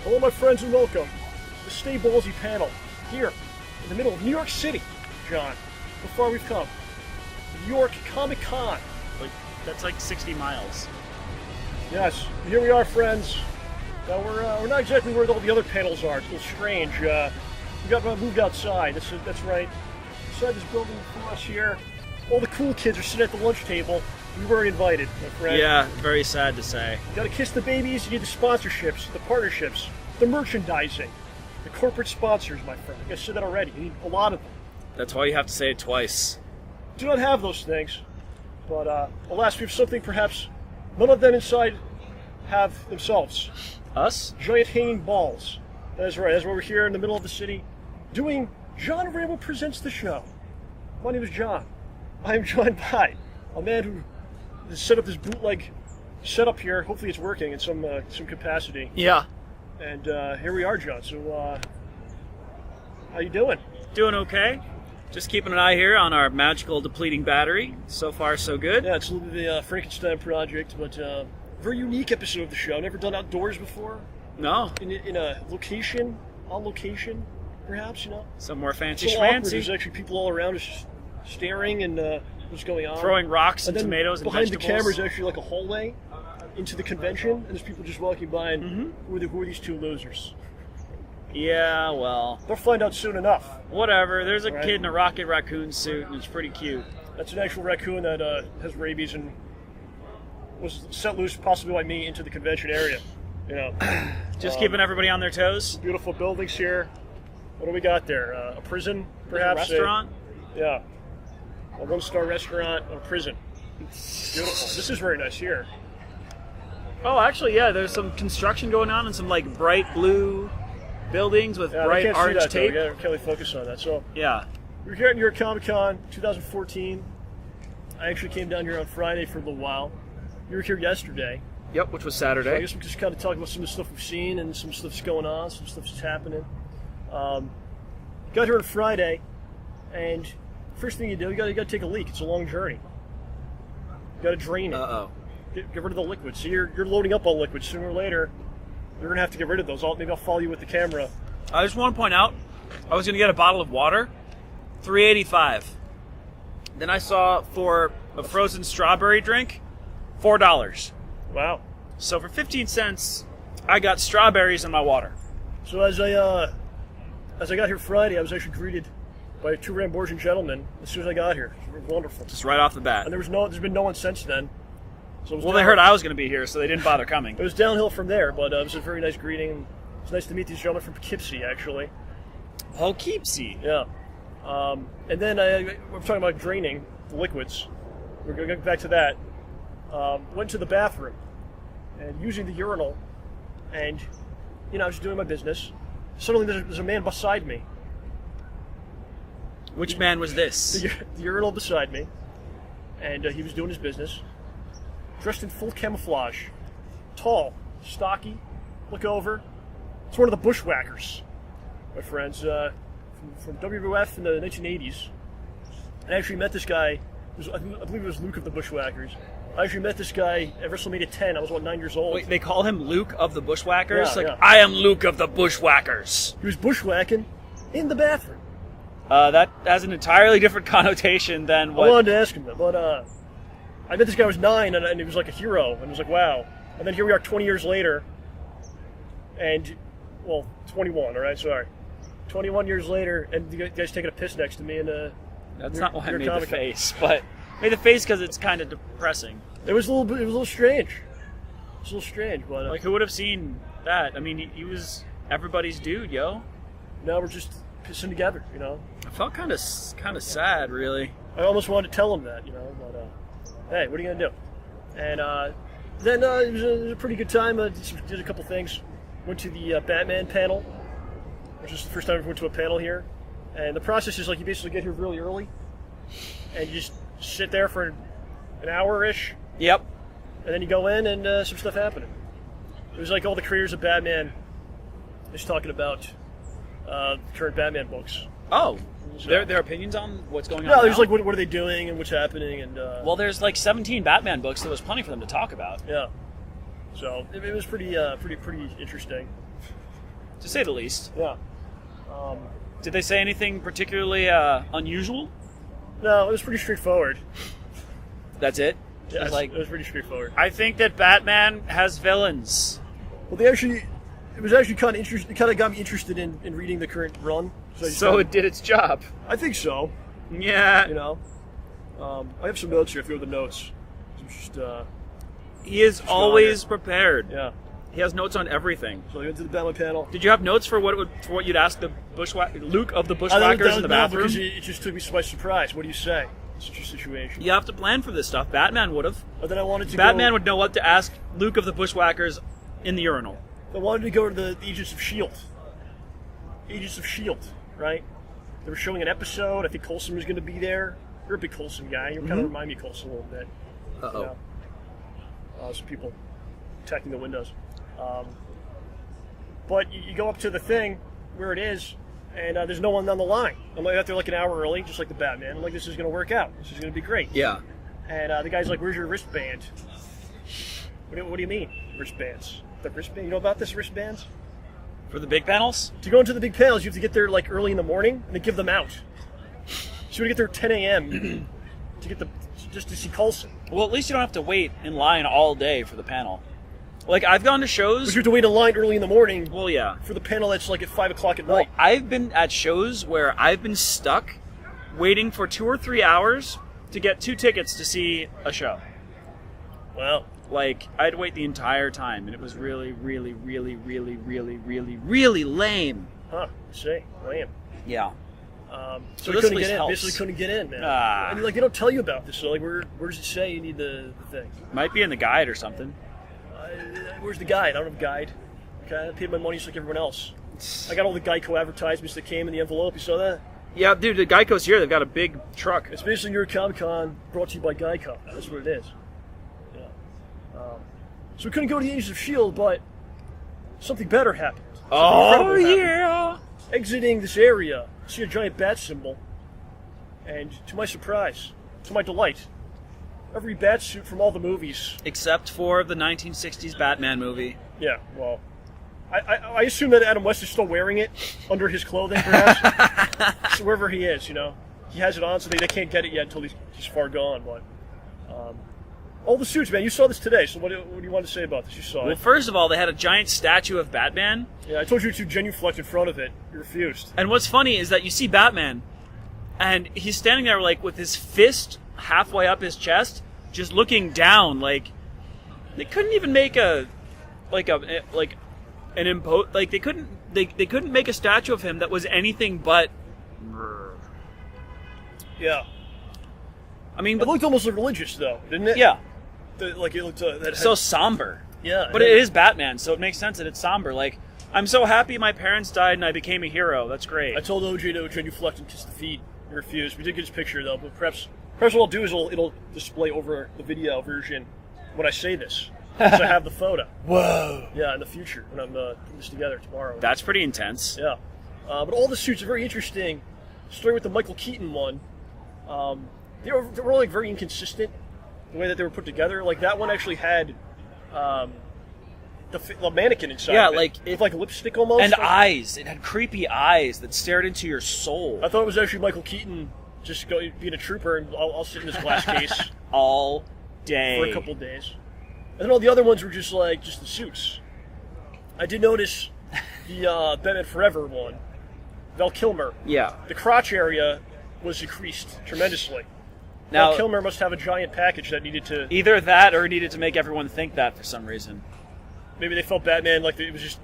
Hello, my friends, and welcome to the Stay Ballsy panel here in the middle of New York City, John. How far we've come. New York Comic Con. That's like 60 miles. Yes, here we are, friends. Now we're not exactly where all the other panels are. It's a little strange. We got moved outside. That's right. Inside this building before us here, all the cool kids are sitting at the lunch table. We weren't invited, my friend. Yeah, very sad to say. You gotta kiss the babies. You need the sponsorships, the partnerships, the merchandising, the corporate sponsors, my friend. I said that already. You need a lot of them. That's why you have to say it twice. Do not have those things, but alas, we have something perhaps none of them inside have themselves. Us? Giant hanging balls. That is right. That's why we're here in the middle of the city doing John Rambo Presents the show. My name is John. I am joined by a man who has set up this bootleg setup here. Hopefully it's working in some capacity. Yeah. And here we are, John. So, how you doing? Doing okay. Just keeping an eye here on our magical depleting battery. So far, so good. Yeah, it's the Frankenstein project, but very unique episode of the show. Never done outdoors before. No. In a location, on location, perhaps, you know. Somewhere fancy It's a little awkward. schmancy. There's actually people all around us staring and what's going on. Throwing rocks and then tomatoes and behind vegetables. the camera is actually like a hallway into the convention, and there's people just walking by and who are these two losers? Yeah, well, They'll find out soon enough. whatever. There's a Right. kid in a rocket raccoon suit, and it's pretty cute. That's an actual raccoon that has rabies and was set loose possibly by me into the convention area. You know, Just keeping everybody on their toes. beautiful buildings here. What do we got there? A prison, perhaps? A restaurant. Yeah. A one-star restaurant, a prison. Beautiful. This is very nice here. Oh, actually, yeah. There's some construction going on and some like bright blue buildings with Yeah, I bright can't see orange that, though. tape. Yeah, we can't really focus on that. So, Yeah. we're here at New York Comic Con 2014. I actually came down here on Friday for a little while. You were here yesterday. Yep, which was So I Saturday. guess we just kind of talk about some of the stuff we've seen and some stuff's going on, some stuff's happening. Got here on Friday, and first thing you do, you got to take a leak. It's a long journey. You got to drain it. Uh-oh. Get rid of the liquids. So you're loading up on liquids. Sooner or later, you're gonna have to get rid of those. Maybe I'll follow you with the camera. I just want to point out, I was going to get a bottle of water, $3.85. Then I saw for a frozen strawberry drink, $4. Wow. So for 15 cents, I got strawberries in my water. So as I got here Friday, I was actually greeted by two Ramborgian gentlemen as soon as I got here. It was wonderful. Just right off the bat. And there's been no one since then. So it was Well, they heard I was going to be here, so they didn't bother coming. It was downhill from there, but it was a very nice greeting. It's nice to meet these gentlemen from Poughkeepsie, actually. Poughkeepsie. Yeah. And then we're talking about draining the liquids. We're going to get back to that. Went to the bathroom and using the urinal, and I was doing my business. Suddenly, there's a man beside me. Which man was this? The urinal beside me, and he was doing his business, dressed in full camouflage, tall, stocky. Look over. It's one of the Bushwackers, my friends, from WWF in the 1980s. I actually met this guy. I believe it was Luke of the Bushwackers. I actually met this guy at WrestleMania 10. I was, 9 years old. Wait, they call him Luke of the Bushwackers? Yeah, yeah. I am Luke of the Bushwackers. He was bushwhacking in the bathroom. That has an entirely different connotation than what... I wanted to ask him that, but I met this guy when I was 9, and he was like a hero, and it was like, wow. And then here we are 20 years later, and, 21, all right, sorry. 21 years later, and the guy's taking a piss next to me, and That's not why I made the Comic-Con. face, but... Made the face because it's kind of depressing. It was a little strange. It was a little strange, but Like, who would have seen that? I mean, he was everybody's dude, yo. now we're just pissing together, I felt kind of sad, really. I almost wanted to tell him that, but hey, what are you gonna do? And then it was a pretty good time. Did a couple things. Went to the Batman panel, which is the first time I went to a panel here. And the process is like you basically get here really early, and you just sit there for an hour-ish, Yep. and then you go in and some stuff happening. It was like all the creators of Batman just talking about current Batman books. Oh, So- their opinions on what's going on No, there's now? like what are they doing and what's happening and Well, there's like 17 Batman books, so there's plenty for them to talk about. yeah. So it was pretty interesting. to say the least. Yeah. Did they say anything particularly unusual? No, it was pretty straightforward. That's it? Yeah, It it was pretty straightforward. I think that Batman has villains. Well, it was actually kind of interesting. It kind of got me interested in reading the current run. So it did its job. I think so. Yeah. You know, I have some notes here. If you have the notes, just He is always prepared. yeah. He has notes on everything. So I went to the Batman panel. Did you have notes for what you'd ask the Luke of the Bushwackers in the bathroom? Because it just took me by surprise. What do you say in such a situation? You have to plan for this stuff. Batman would have. But then I wanted to Batman go, would know what to ask Luke of the Bushwackers in the urinal. I wanted to go to the Agents of S.H.I.E.L.D. Agents of S.H.I.E.L.D., right? They were showing an episode. I think Coulson was going to be there. You're a big Coulson guy. You kind of remind me of Coulson a little bit. Uh-oh. You know? Some people attacking the windows. But you go up to the thing where it is, and there's no one on the line. I'm like, out there like an hour early, just like the Batman. I'm like, this is going to work out. This is going to be great. Yeah. And the guy's like, where's your wristband? What do you mean, wristbands? The wristband? You know about this wristbands? For the big panels? To go into the big panels, you have to get there like early in the morning, and they give them out. So you get there at 10 a.m. just to see Coulson. Well, at least you don't have to wait in line all day for the panel. Like, I've gone to shows... But you have to wait in line early in the morning Well, yeah. for the panel that's like at 5 o'clock at Well, night. I've been at shows where I've been stuck waiting for 2 or 3 hours to get 2 tickets to see a show. Wow. Like, I'd wait the entire time, and it was really, really, really, really, really, really, really lame. Huh. See? Lame. Yeah. So this we couldn't at least get in. helps. Basically couldn't get in, man. Ah. And like they don't tell you about this. So like, where does it say you need the thing? Might be in the guide or something. Where's the guide? I don't have a guide. Okay, I paid my money just like everyone else. I got all the Geico advertisements that came in the envelope. You saw that? Yeah, dude, the Geico's here. They've got a big truck. It's basically your Comic-Con brought to you by Geico. That's what it is. Yeah. So we couldn't go to the Agents of S.H.I.E.L.D., but something better happened. Something Oh, incredible happened. yeah! Exiting this area, I see a giant bat symbol, and to my surprise, to my delight, every bat suit from all the movies. Except for the 1960s Batman movie. Yeah, well, I assume that Adam West is still wearing it under his clothing, perhaps. So wherever he is, you know, he has it on, so they can't get it yet until he's far gone. But all the suits, man, you saw this today. So what do you want to say about this? You saw Well, it. first of all, they had a giant statue of Batman. Yeah, I told you to genuflect in front of it. You refused. And what's funny is that you see Batman, and he's standing there like with his fist halfway up his chest, just looking down. Like they couldn't even make they couldn't make a statue of him that was anything but. Yeah. I mean, It looked almost like religious, though, didn't it? yeah, Like it looked. That had, so somber. yeah, But it is Batman, so it makes sense that it's somber. Like, I'm so happy my parents died and I became a hero. That's great. I told OJ to genuflect and kiss the feet. He refused. We did get his picture though, but perhaps what I'll do is it'll display over the video version when I say this, because I have the photo. Whoa. Yeah, in the future when I'm putting this together tomorrow. That's pretty intense. Yeah, but all the suits are very interesting. Starting with the Michael Keaton one, they were like very inconsistent the way that they were put together. Like that one actually had the mannequin inside. Yeah, of it, like with like lipstick almost. And eyes. It had creepy eyes that stared into your soul. I thought it was actually Michael Keaton just being a trooper, and I'll sit in this glass case All day. for a couple of days. And then all the other ones were just the suits. I did notice the Batman Forever one, Val Kilmer. Yeah. The crotch area was increased tremendously. Now, Val Kilmer must have a giant package that needed to. either that or it needed to make everyone think that for some reason. Maybe they felt Batman like it was just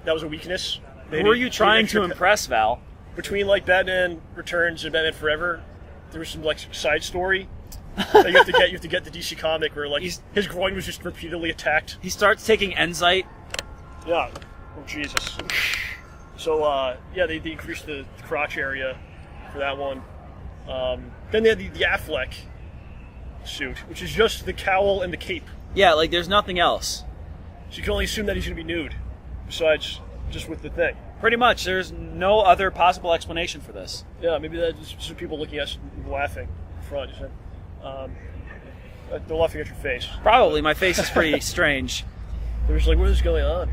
that was a weakness. Who are you trying to impress, Val? Between like Batman Returns and Batman Forever, there was some like side story that you have to get the DC comic where like his groin was just repeatedly attacked. He starts taking Enzyte. Yeah. Oh Jesus. So yeah, they increased the crotch area for that one. Then they had the Affleck suit, which is just the cowl and the cape. Yeah, like there's nothing else. So you can only assume that he's going to be nude, besides just with the thing. Pretty much. There's no other possible explanation for this. Yeah, maybe that's some people looking at us and laughing in front. They're laughing at your face. Probably. My face is pretty strange. They're just like, what is going on?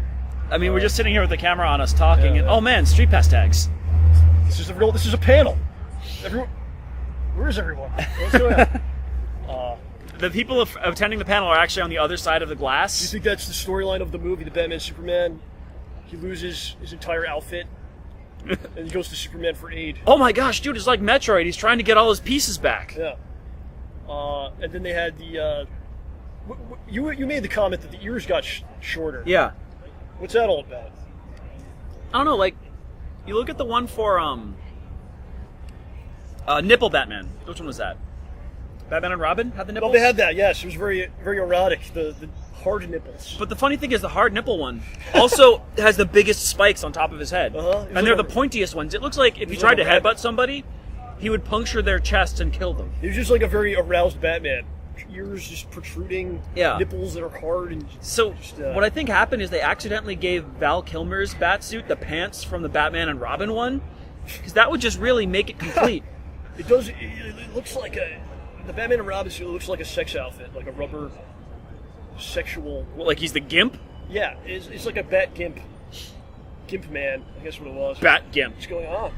I mean, we're just sitting here with the camera on us talking, Yeah, and yeah. oh man, street pass tags. This is a panel. Everyone, where is everyone? What's going on? The people attending the panel are actually on the other side of the Do you glass. think that's the storyline of the movie, the Batman Superman? He loses his entire outfit, and he goes to Superman for aid. Oh my gosh, dude, it's like Metroid. He's trying to get all his pieces back. Yeah. And then they had the. You made the comment that the ears got shorter. Yeah. What's that all about? I don't know, like, you look at the one for, Nipple Batman. Which one was that? Batman and Robin had the nipples? Oh, they had that. Yes, it was very, very erotic. The hard nipples. But the funny thing is, the hard nipple one also has the biggest spikes on top of his head. Uh-huh. And they're the pointiest ones. It looks like if you tried to headbutt somebody, he would puncture their chest and kill them. He was just like a very aroused Batman. Ears just protruding. Yeah. Nipples that are hard and. So, just, what I think happened is they accidentally gave Val Kilmer's Batsuit the pants from the Batman and Robin one, because that would just really make it complete. It does. It looks like the Batman and Robin suit looks like a sex outfit, like a rubber sexual. Well, like he's the Gimp? Yeah, it's like a Bat Gimp man. I guess what it was. Bat Gimp. What's going on?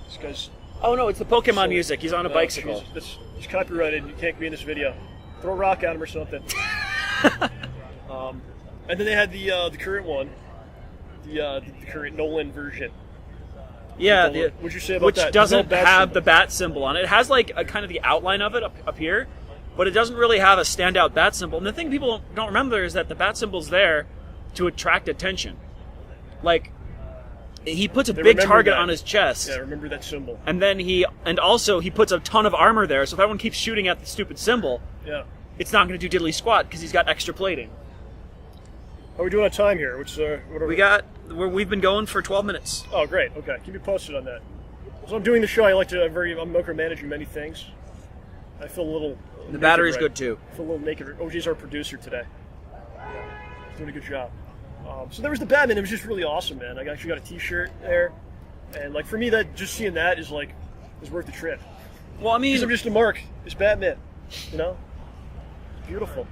This guy's. Oh no, it's the Pokemon music. He's on a bicycle. Jesus, it's copyrighted. You can't be in this video. Throw a rock at him or something. And then they had the current one, the current Nolan version. Yeah, What'd you say about which that? doesn't There's no bat have symbol. the bat symbol on it. It has like a kind of the outline of it up here, but it doesn't really have a standout bat symbol. And the thing people don't remember is that the bat symbol's there to attract attention. Like, he puts a They big remember target that. on his chest. Yeah, remember that symbol. And then he puts a ton of armor there, so if everyone keeps shooting at the stupid symbol, Yeah. it's not going to do diddly squat because he's got extra plating. How are we doing on time here? What are We've been going for 12 minutes. Oh, great. Okay, keep me posted on that. So I'm doing the show. I'm micromanaging many things. I feel a little. The battery's naked, good too. I feel a little naked. OJ's our producer today. Doing a good job. So there was the Batman. It was just really awesome, man. I actually got a T-shirt there, and like for me, that just seeing that is worth the trip. Well, I mean, Because I'm just a mark. It's Batman. You know, it's beautiful.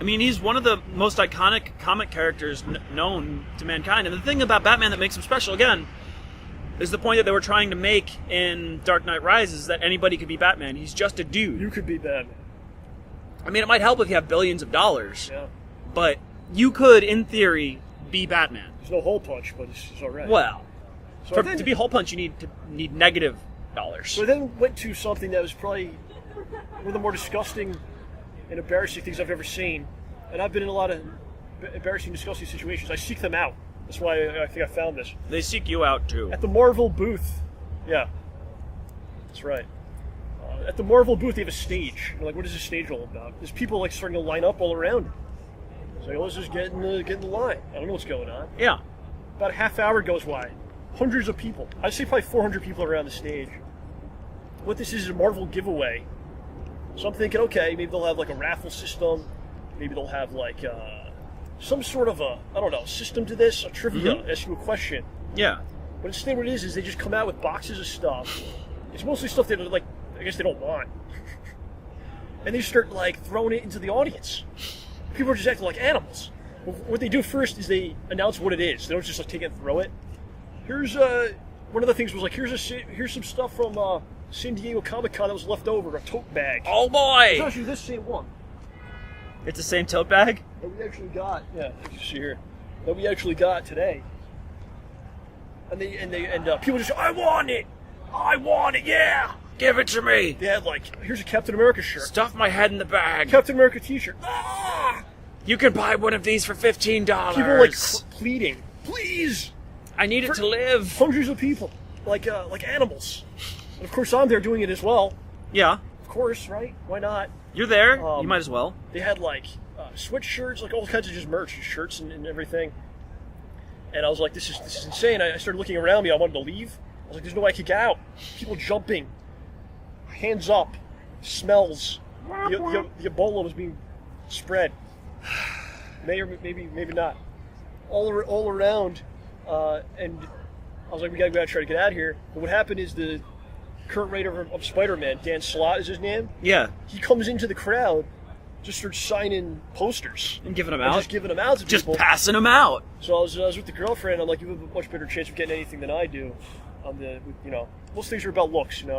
he's one of the most iconic comic characters known to mankind. And the thing about Batman that makes him special, again, is the point that they were trying to make in Dark Knight Rises, is that anybody could be Batman. He's just a dude. You could be Batman. I mean, it might help if you have billions of dollars, Yeah. but you could, in theory, be Batman. There's no hole punch, but it's all right. Well, So to be Hole Punch, you need negative dollars. So I then went to something that was probably one of the more disgusting and embarrassing things I've ever seen. And I've been in a lot of embarrassing, disgusting situations. I seek them out. That's why I think I found this. They seek you out, too. At the Marvel booth. Yeah. That's right. At the Marvel booth, they have a stage. You're like, what is this stage all about? There's people like starting to line up all around it. It's like, let's just get in the line. I don't know what's going on. Yeah. About a half hour goes by. Hundreds of people. I'd say probably 400 people around the stage. What this is a Marvel giveaway. So I'm thinking, okay, maybe they'll have like a raffle system. Maybe they'll have like some sort of system to this, a trivia, ask you a question. Yeah. But instead what it is they just come out with boxes of stuff. It's mostly stuff that like, I guess they don't want. And they start like throwing it into the audience. People are just acting like animals. What they do first is they announce what it is. They don't just like take it and throw it. Here's one of the things was like here's some stuff from San Diego Comic-Con that was left over, a tote bag. Oh, boy! It's actually this same one It's the same tote bag? that we actually got. Yeah, you can see here that we actually got today. And people just, I want it, yeah. Give it to me! They had like, here's a Captain America shirt, Stuff my head in the bag. Captain America T-shirt. Ah! You can buy one of these for $15. People like pleading, please. I need it to live. Hundreds of people, like animals. And of course, I'm there doing it as well. Yeah. Of course, right? Why not? You're there. You might as well. They had like sweatshirts, like all kinds of just merch, shirts and everything. And I was like, this is insane. I started looking around me. I wanted to leave. I was like, there's no way I could get out. People jumping, hands up, smells. The Ebola was being spread. Maybe not. All around. And I was like, we gotta try to get out of here. But what happened is the current writer of Spider-Man, Dan Slott is his name. Yeah. He comes into the crowd, just starts signing posters And giving them and out. just giving them out to Just people. passing them out. So I was with the girlfriend. I'm like, you have a much better chance of getting anything than I do. Most things are about looks, and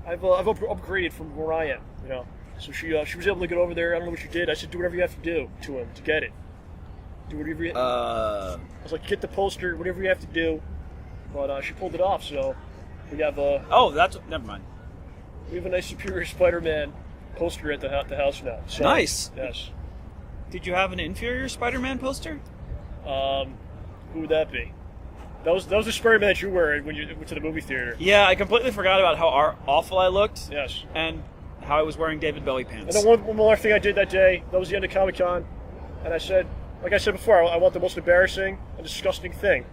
I've upgraded from where I am, So she was able to get over there. I don't know what she did. I said, do whatever you have to do to him to get it. Do whatever you. I was like, get the poster, whatever you have to do. But she pulled it off. So we have a. Oh, never mind. We have a nice Superior Spider-Man poster at the house now. So, nice. Yes. Did you have an inferior Spider-Man poster? Who would that be? That was the Spider-Man that you were when you went to the movie theater. Yeah, I completely forgot about how awful I looked. Yes. And how I was wearing David Bowie pants. And then one more thing I did that day, that was the end of Comic-Con, and I said, like I said before, I want the most embarrassing and disgusting thing.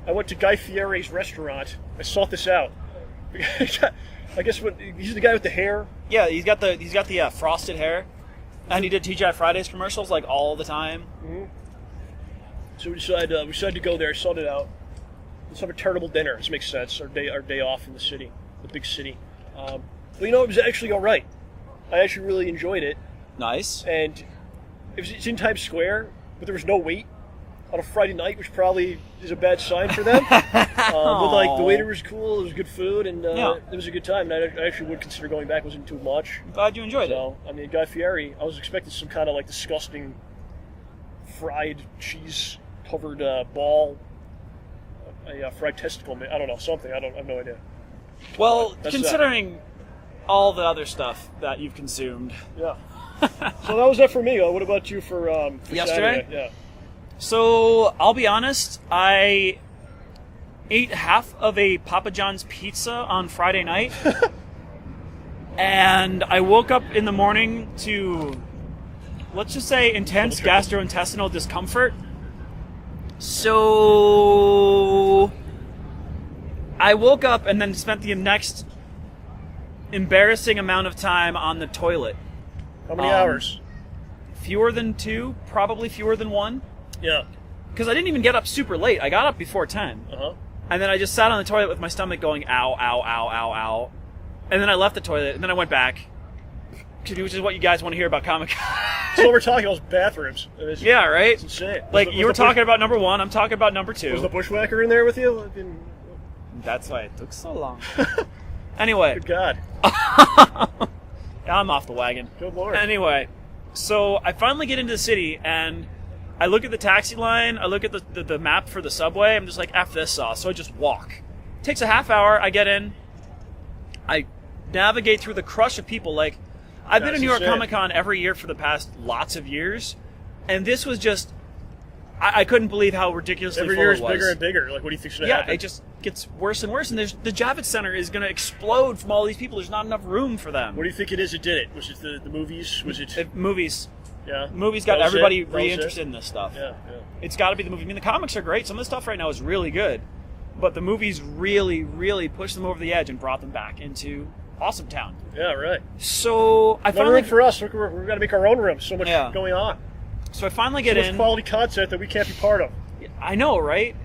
I went to Guy Fieri's restaurant. I sought this out. I guess he's the guy with the hair. Yeah, he's got the frosted hair, and he did TGI Fridays commercials like all the time. Mm-hmm. So we decided to go there, sought it out. Let's have a terrible dinner. This makes sense. Our day off in the city, the big city. But it was actually all right. I actually really enjoyed it. Nice. And it's in Times Square, but there was no wait on a Friday night, which probably is a bad sign for them. But the waiter was cool. It was good food, and it was a good time. And I actually would consider going back. It wasn't too much. I'm glad you enjoyed it. So I mean, Guy Fieri. I was expecting some kind of disgusting fried cheese covered ball. A fried testicle, I don't know, something. I have no idea. Well, considering all the other stuff that you've consumed. Yeah. So that was that for me. What about you for yesterday? Saturday? Yeah. So, I'll be honest, I ate half of a Papa John's pizza on Friday night. And I woke up in the morning to, let's just say, intense gastrointestinal discomfort. So I woke up and then spent the next embarrassing amount of time on the toilet. How many hours? Fewer than 2, probably fewer than 1. Yeah. Because I didn't even get up super late. I got up before 10. Uh-huh. And then I just sat on the toilet with my stomach going, ow, ow, ow, ow, ow. And then I left the toilet, and then I went back, which is what you guys want to hear about Comic-Con. So what we're talking about is bathrooms. Yeah, right? It's insane. You were talking about number 1, I'm talking about number 2. Was the Bushwacker in there with you? That's why it took so long. Anyway. Good God. I'm off the wagon. Good Lord. Anyway, so I finally get into the city, and I look at the taxi line, I look at the map for the subway, I'm just like, F this sauce, so I just walk. It takes a half hour, I get in, I navigate through the crush of people, I've been to New York Comic Con every year for the past lots of years, and this was just, I couldn't believe how ridiculously full it was. Every year is bigger and bigger. What do you think's going to happen? Yeah, it just gets worse and worse, and the Javits Center is going to explode from all these people. There's not enough room for them. What do you think it is that did it? Was it the movies? Was it... movies. Yeah. Movies got everybody interested in this stuff. Yeah. It's got to be the movie. I mean, the comics are great. Some of the stuff right now is really good, but the movies really, really pushed them over the edge and brought them back into Awesome Town. Yeah, right. So I finally... No room for us. We've got to make our own room. So much going on. So I finally get in. Quality content that we can't be part of. I know, right?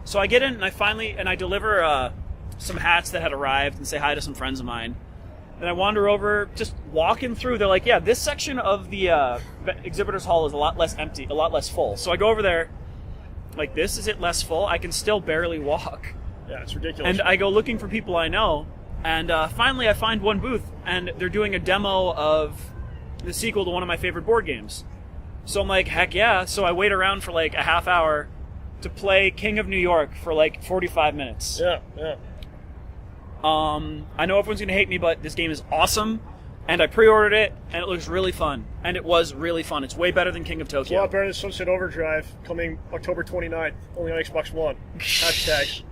So I get in and I deliver some hats that had arrived and say hi to some friends of mine. And I wander over, just walking through. They're like, yeah, this section of the exhibitors hall is a lot less empty, a lot less full. So I go over there, like, this is it less full? I can still barely walk. Yeah, it's ridiculous. And I go looking for people I know. And finally I find one booth, and they're doing a demo of the sequel to one of my favorite board games. So I'm like, heck yeah. So I wait around for a half hour to play King of New York for 45 minutes. Yeah. I know everyone's going to hate me, but this game is awesome. And I pre-ordered it, and it looks really fun. And it was really fun. It's way better than King of Tokyo. It's a lot better than Sunset Overdrive, coming October 29th, only on Xbox One. Hashtag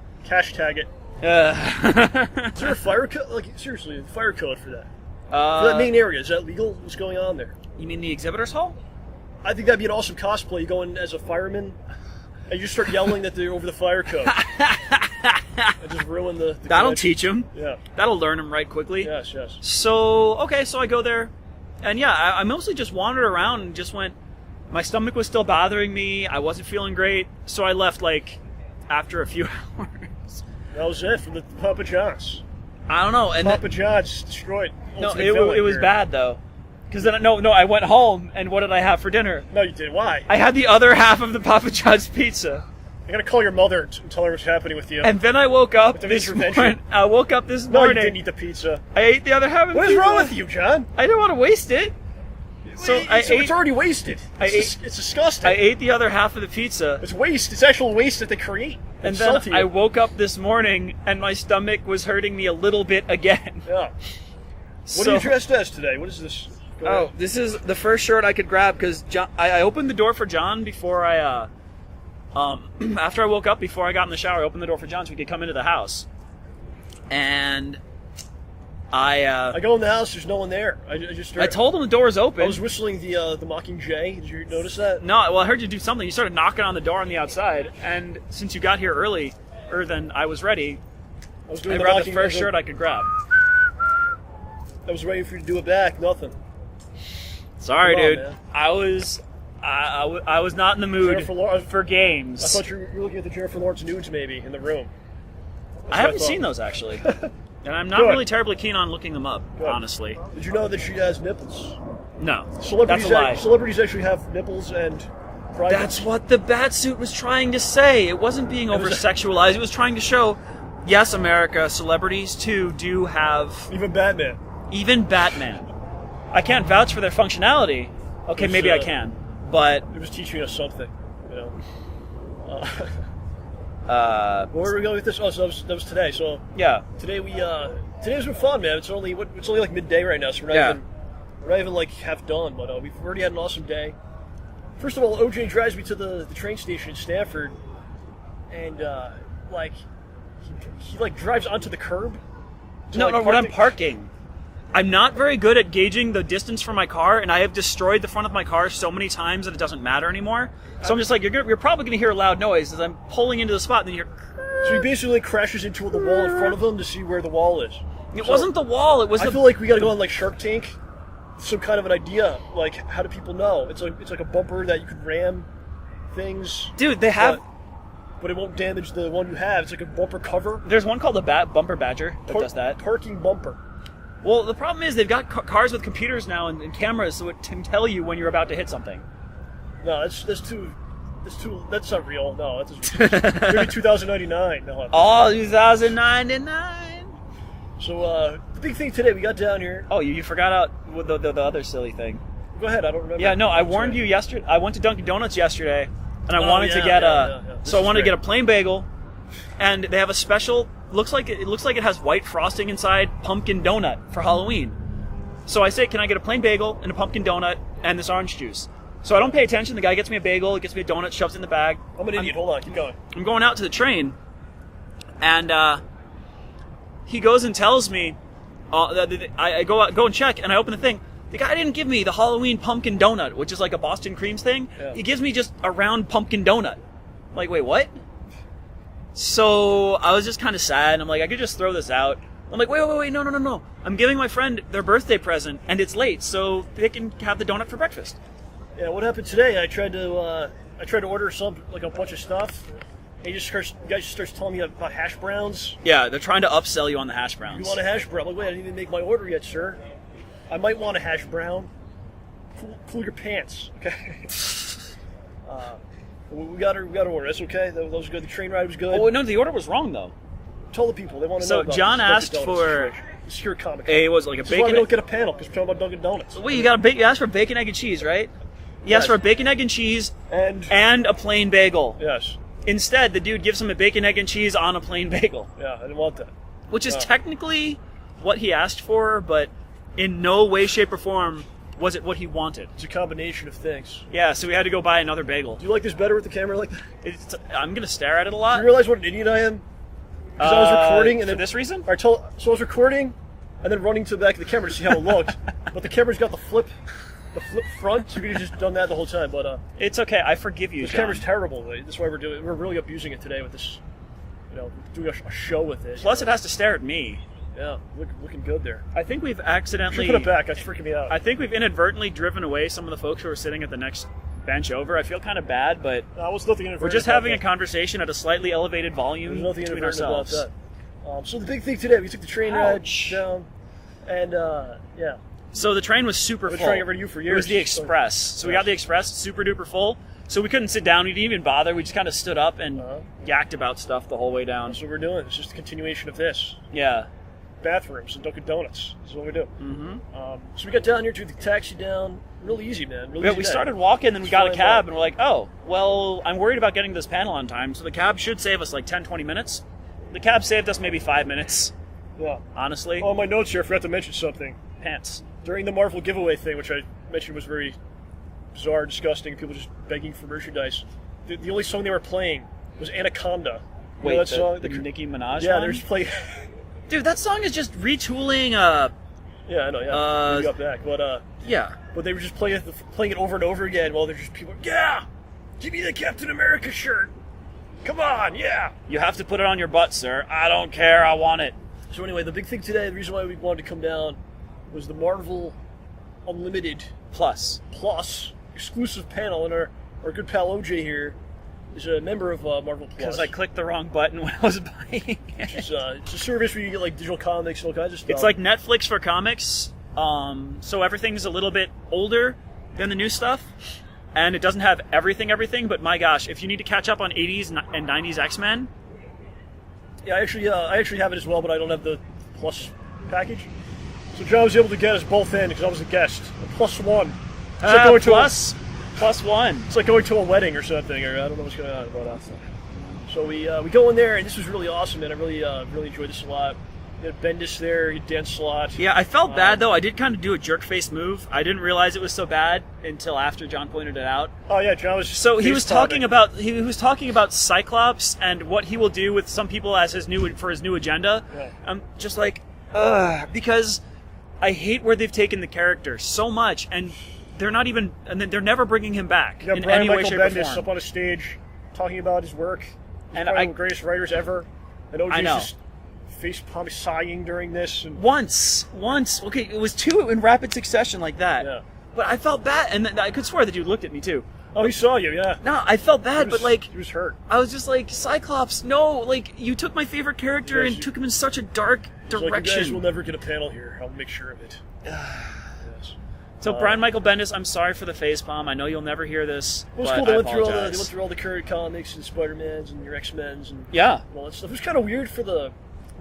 it. Is there a fire code? Seriously, a fire code for that? For that main area, is that legal? What's going on there? You mean the exhibitors hall? I think that'd be an awesome cosplay. You go in as a fireman, and you start yelling that they're over the fire code. And just ruin the That'll convention. teach him. Yeah. That'll learn him right quickly. Yes. So I go there, and yeah, I mostly just wandered around and just went, my stomach was still bothering me, I wasn't feeling great, so I left after a few hours. That was it from the Papa John's. I don't know. And Papa John's destroyed. No, it was bad though. Because then, no, I went home, and what did I have for dinner? No, you didn't. Why? I had the other half of the Papa John's pizza. I gotta call your mother and tell her what's happening with you. And then I woke up the this intervention. morning. I woke up this No, morning. you didn't eat the pizza. I ate the other half of the What pizza. is wrong with you, John? I didn't want to waste it. So it's already wasted. It's disgusting. I ate the other half of the pizza. It's waste. It's actual waste that they create. And Sell then to you. I woke up this morning, and my stomach was hurting me a little bit again. Yeah. What are you dressed as today? What is this? Go ahead. This is the first shirt I could grab because I opened the door for John before I, after I woke up, before I got in the shower, I opened the door for John so we could come into the house. And I go in the house. There's no one there. I told him the door was open. I was whistling the Mockingjay. Did you notice that? No, well, I heard you do something. You started knocking on the door on the outside, and since you got here earlier than I was ready, I was doing grabbed the first shirt I could grab. I was ready for you to do it back. Nothing. Sorry, Come on, dude. man. I was not in the mood for games. I thought you were looking at the Jennifer Lawrence nudes maybe in the room. I haven't seen those actually, and I'm not Good. really terribly keen on looking them up. Good. Honestly, Did you know that she has nipples? no. Celebrities, That's a lie. Celebrities actually have nipples and privates. That's what the Batsuit was trying to say. It wasn't being over-sexualized. It was trying to show, yes, America, celebrities too do have... Even Batman. Even Batman. I can't vouch for their functionality. Okay, maybe I can, but... It was teaching us something, you know. Where were we going with this? Oh, so that was today. So yeah, today was been fun, man. It's only like midday right now, so we're not even like half done. But we've already had an awesome day. First of all, OJ drives me to the train station in Stanford, and he drives onto the curb. When I'm parking. I'm not very good at gauging the distance from my car, and I have destroyed the front of my car so many times that it doesn't matter anymore. So I'm just like, you're probably going to hear a loud noise as I'm pulling into the spot, and then you're... So he basically crashes into the wall in front of him to see where the wall is. It wasn't the wall, it was I feel like we got to go on like Shark Tank, some kind of an idea. Like, how do people know? It's like a bumper that you could ram things. Dude, they have... But it won't damage the one you have. It's like a bumper cover. There's one called the Bumper Badger that does that. Parking bumper. Well, the problem is they've got cars with computers now and cameras, so it can tell you when you're about to hit something. No, that's not real. No, that's maybe 2099. No, oh, 2099. So the big thing today, we got down here. Oh, you forgot out with the other silly thing. Go ahead, I don't remember. Yeah, no, I warned you yesterday. I went to Dunkin' Donuts yesterday, and I wanted to get so I wanted to get a plain bagel, and they have a special. It looks like it has white frosting inside, pumpkin donut for Halloween. So I say, can I get a plain bagel and a pumpkin donut and this orange juice? So I don't pay attention. The guy gets me a bagel, gets me a donut, shoves it in the bag. I'm an idiot. Hold on, keep going. I'm going out to the train, and he goes and tells me, I go and check, and I open the thing. The guy didn't give me the Halloween pumpkin donut, which is like a Boston creams thing. Yeah. He gives me just a round pumpkin donut. I'm like, wait, what? So I was just kind of sad. I'm like, I could just throw this out. I'm like, wait, no. I'm giving my friend their birthday present, and it's late, so they can have the donut for breakfast. Yeah, what happened today? I tried to order a bunch of stuff. And the guy just starts telling me about hash browns. Yeah, they're trying to upsell you on the hash browns. You want a hash brown? I'm like, wait, I didn't even make my order yet, sir. I might want a hash brown. Cool your pants, okay? We got to order. That's okay. That was good. The train ride was good. Oh no, the order was wrong though. Tell the people they want to know. So John asked for your comic. It was like a bacon. Why we don't get a panel because we're talking about Dunkin' Donuts. Wait, you asked for bacon, egg, and cheese, right? You asked for a bacon, egg, and cheese and a plain bagel. Yes. Instead, the dude gives him a bacon, egg, and cheese on a plain bagel. Yeah, I didn't want that. Which is technically what he asked for, but in no way, shape, or form was it what he wanted. It's a combination of things. Yeah, so we had to go buy another bagel. Do you like this better with the camera like that? I'm going to stare at it a lot. Do you realize what an idiot I am? Because I was recording and for this reason? All right, so I was recording and then running to the back of the camera to see how it looked. But the camera's got the flip front, so you could have just done that the whole time. But it's okay. I forgive you. This camera's terrible. That's why we're really abusing it today with this. Doing a show with it. Plus, it has to stare at me. Yeah, looking good there. I think we've accidentally... Put it back. That's freaking me out. I think we've inadvertently driven away some of the folks who are sitting at the next bench over. I feel kind of bad, but we're just having a conversation at a slightly elevated volume between ourselves. About that. So the big thing today, we took the train ride down, and So the train was super I've been full. trying to get rid of you for It years. was the express. So we got the express, super duper full. So we couldn't sit down. We didn't even bother. We just kind of stood up and yacked about stuff the whole way down. That's what we're doing. It's just a continuation of this. Yeah. Bathrooms and Dunkin' Donuts. This is what we do. Mm-hmm. So we got down here, took the taxi down. Really easy, man. Really easy We day. started walking, then we Just got a flying cab, by. and we're like, oh, well, I'm worried about getting this panel on time, so the cab should save us like 10, 20 minutes. The cab saved us maybe 5 minutes, Yeah. honestly. Oh, on my notes here, I forgot to mention something. Pants. During the Marvel giveaway thing, which I mentioned was very bizarre, disgusting, people just begging for merchandise, the only song they were playing was Anaconda. You Wait, know that song? the Nicki Minaj Yeah, one? they're just playing... Dude, that song is just retooling, yeah, I know, yeah. We got back. yeah. But they were just playing it over and over again while they're just people, yeah! Give me the Captain America shirt! Come on, yeah! You have to put it on your butt, sir. I don't care, I want it. So anyway, the big thing today, the reason why we wanted to come down was the Marvel Unlimited Plus. exclusive panel, and our good pal OJ here is a member of Marvel Plus. Because I clicked the wrong button when I was buying it. It's a service where you get like digital comics and all kinds of stuff. It's like Netflix for comics, so everything's a little bit older than the new stuff, and it doesn't have everything, but my gosh, if you need to catch up on 80s and 90s X-Men, I actually have it as well, but I don't have the Plus package. So John was able to get us both in because I was a guest. A +1. It's like going plus one. It's like going to a wedding or something, or I don't know what's going on about that. So we go in there, and this was really awesome, man. I really enjoyed this a lot. You had Bendis there, he danced a lot. Yeah, I felt bad though. I did kind of do a jerk face move. I didn't realize it was so bad until after John pointed it out. Oh yeah, John was. So he was talking about Cyclops and what he will do with some people as his new agenda. Yeah. I'm just like, because I hate where they've taken the character so much, and they're not even, and they're never bringing him back in Brian any way, Michael shape, or Bendis form. up on a stage talking about his work. He's And probably one of the greatest writers ever. And OJ's I know. just face palm sighing during this. And, Once. Okay, it was 2 in rapid succession like that. Yeah. But I felt bad, and I could swear the dude looked at me too. oh, he saw you, yeah. No, I felt bad, but like, he was hurt. I was just like, Cyclops, no, like, you took my favorite character Yes, and took him in such a dark He's like, direction. you guys will never get a panel here. I'll make sure of it. Yes. So Brian Michael Bendis, I'm sorry for the facepalm. I know you'll never hear this. It was but cool. They I went apologize. through all the current comics and Spider-Mans and your X-Men's and Yeah. all that stuff. It was kind of weird for the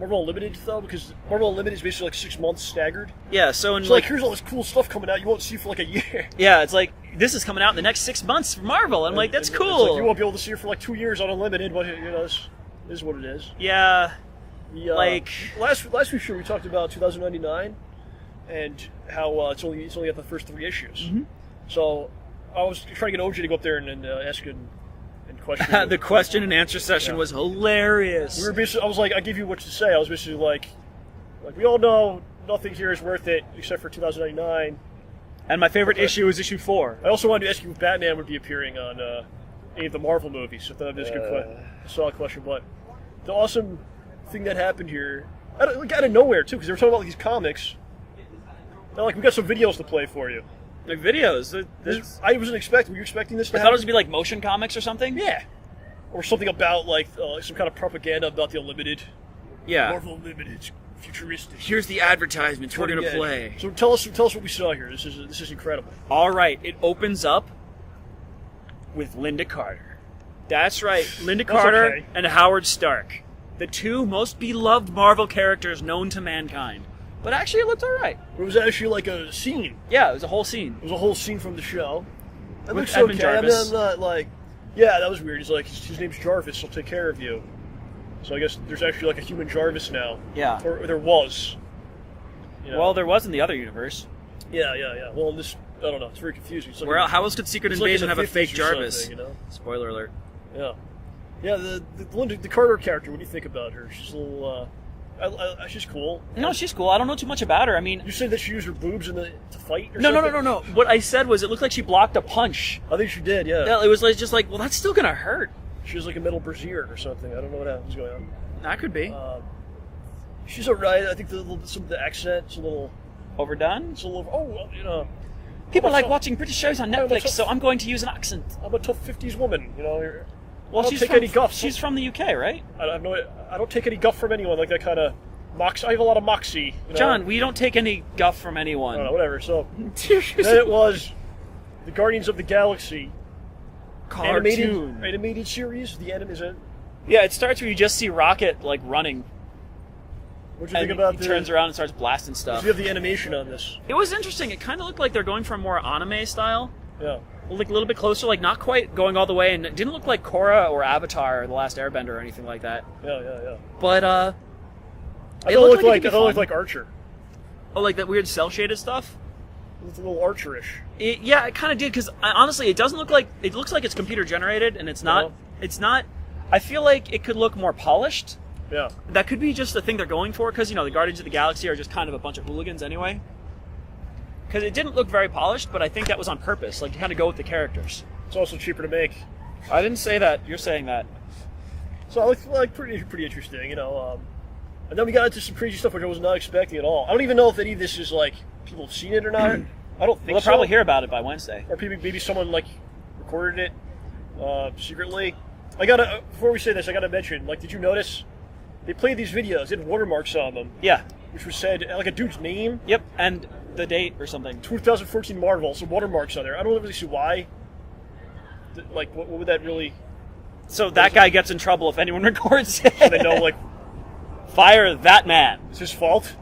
Marvel Unlimited though, because Marvel Unlimited is basically like 6 months staggered. Yeah, so in So like, here's all this cool stuff coming out you won't see for like a year. yeah, it's like, this is coming out in the next 6 months for Marvel. I'm like, that's And cool. It's like, you won't be able to see it for like 2 years on Unlimited, but you know, this is what it is. Yeah. The, last week's show we talked about 2099 and how it's only got the first 3 issues. Mm-hmm. So I was trying to get OJ to go up there and ask and question. The question and answer session was hilarious. We were basically, I was like, I give you what to say. I was basically like we all know nothing here is worth it except for 2099. And my favorite issue is issue 4. I also wanted to ask you if Batman would be appearing on any of the Marvel movies. So that was a good solid question. But the awesome thing that happened here, out of nowhere too, because they were talking about these comics. They're like, we got some videos to play for you. Like videos. I wasn't expecting. Were you expecting this? I thought it was gonna be like motion comics or something. Yeah, or something about like some kind of propaganda about the Unlimited. Yeah. Marvel Unlimited, futuristic. Here's the advertisements we're gonna play. So tell us what we saw here. This is incredible. All right, it opens up with Linda Carter. That's right, Linda Carter okay. and Howard Stark, the 2 most beloved Marvel characters known to mankind. But actually, it looked all right. It was actually like a scene. Yeah, it was a whole scene. It was a whole scene from the show. It With looks Edmund okay. Jarvis. I'm not like, yeah, that was weird. He's like, his name's Jarvis. He'll take care of you. So I guess there's actually like a human Jarvis now. Yeah. Or there was. You know? Well, there was in the other universe. Yeah. Well, in this, I don't know. It's very confusing. It's like How else could Secret it's like in Invasion the have a fake 50s or Jarvis? something, you know? Spoiler alert. Yeah. Yeah, the Carter character, what do you think about her? She's a little, she's cool. No, she's cool. I don't know too much about her. I mean, You said that she used her boobs to fight or no. something? What I said was it looked like she blocked a punch. I think she did, yeah. Yeah, it was like, just like, well, that's still gonna hurt. She was like a metal brazier or something. I don't know what's going on. That could be. She's alright. I think some of the accent's a little... Overdone? It's a little... you know... People I'm a like tough- watching British shows on I'm a Netflix, tough- so I'm going to use an accent. I'm a tough 50s woman, you know. Well, I don't take any guff. She's from the UK, right? I don't take any guff from anyone like that kind of I have a lot of moxie. You know? John, we don't take any guff from anyone. I don't know, whatever. So then it was the Guardians of the Galaxy Cartoon. animated series. The anime is it? Yeah, it starts where you just see Rocket like running. What'd you think about he turns around and starts blasting Do stuff. you have the animation on this? It was interesting. It kind of looked like they're going for a more anime style. Yeah. Like a little bit closer, like not quite going all the way, and it didn't look like Korra or Avatar or The Last Airbender or anything like that. Yeah. But I it thought looked it like looked like Archer. oh, like that weird cell shaded stuff. It looked a little Archerish. Yeah, it kind of did because honestly, it doesn't look like it looks like it's computer generated, and it's not. Uh-huh. It's not. I feel like it could look more polished. Yeah. That could be just the thing they're going for because the Guardians of the Galaxy are just kind of a bunch of hooligans anyway. Because it didn't look very polished, but I think that was on purpose, like to kind of go with the characters. It's also cheaper to make. I didn't say that. You're saying that. So it looked pretty interesting, you know. And then we got into some crazy stuff which I was not expecting at all. I don't even know if any of this is like people have seen it or not. I don't think We'll so. probably hear about it by Wednesday. Or maybe someone like recorded it secretly. Before we say this, I gotta mention. Like, did you notice they played these videos? They had watermarks on them, Yeah. which was said like a dude's name. Yep. And the date or something. 2014 Marvel, some watermarks on there. I don't really see why. Like, what would that really? So that guy gets in trouble if anyone records it. So they know, like, Fire that man. it's his fault.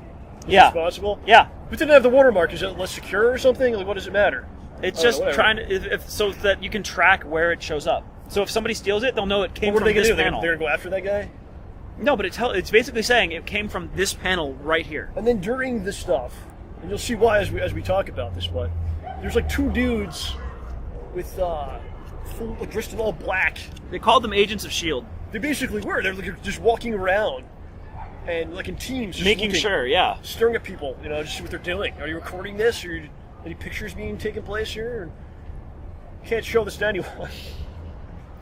He's Yeah. responsible. Yeah. But didn't have the watermark. Is it less secure or something? Like, what does it matter? It's I don't just know, whatever. trying to so that you can track where it shows up. So if somebody steals it, they'll know it came What are from they gonna this do? They're panel. gonna go after that guy. No, but it's basically saying it came from this panel right here. And then during this stuff, and you'll see why as we talk about this, but there's like two dudes with full, like, dressed in all black. They called them Agents of S.H.I.E.L.D. They basically were. They're like just walking around and like in teams, just Making looking, sure, yeah. staring at people. You know, just see what they're doing. Are you recording this? Or any pictures being taken place here? Can't show this to anyone.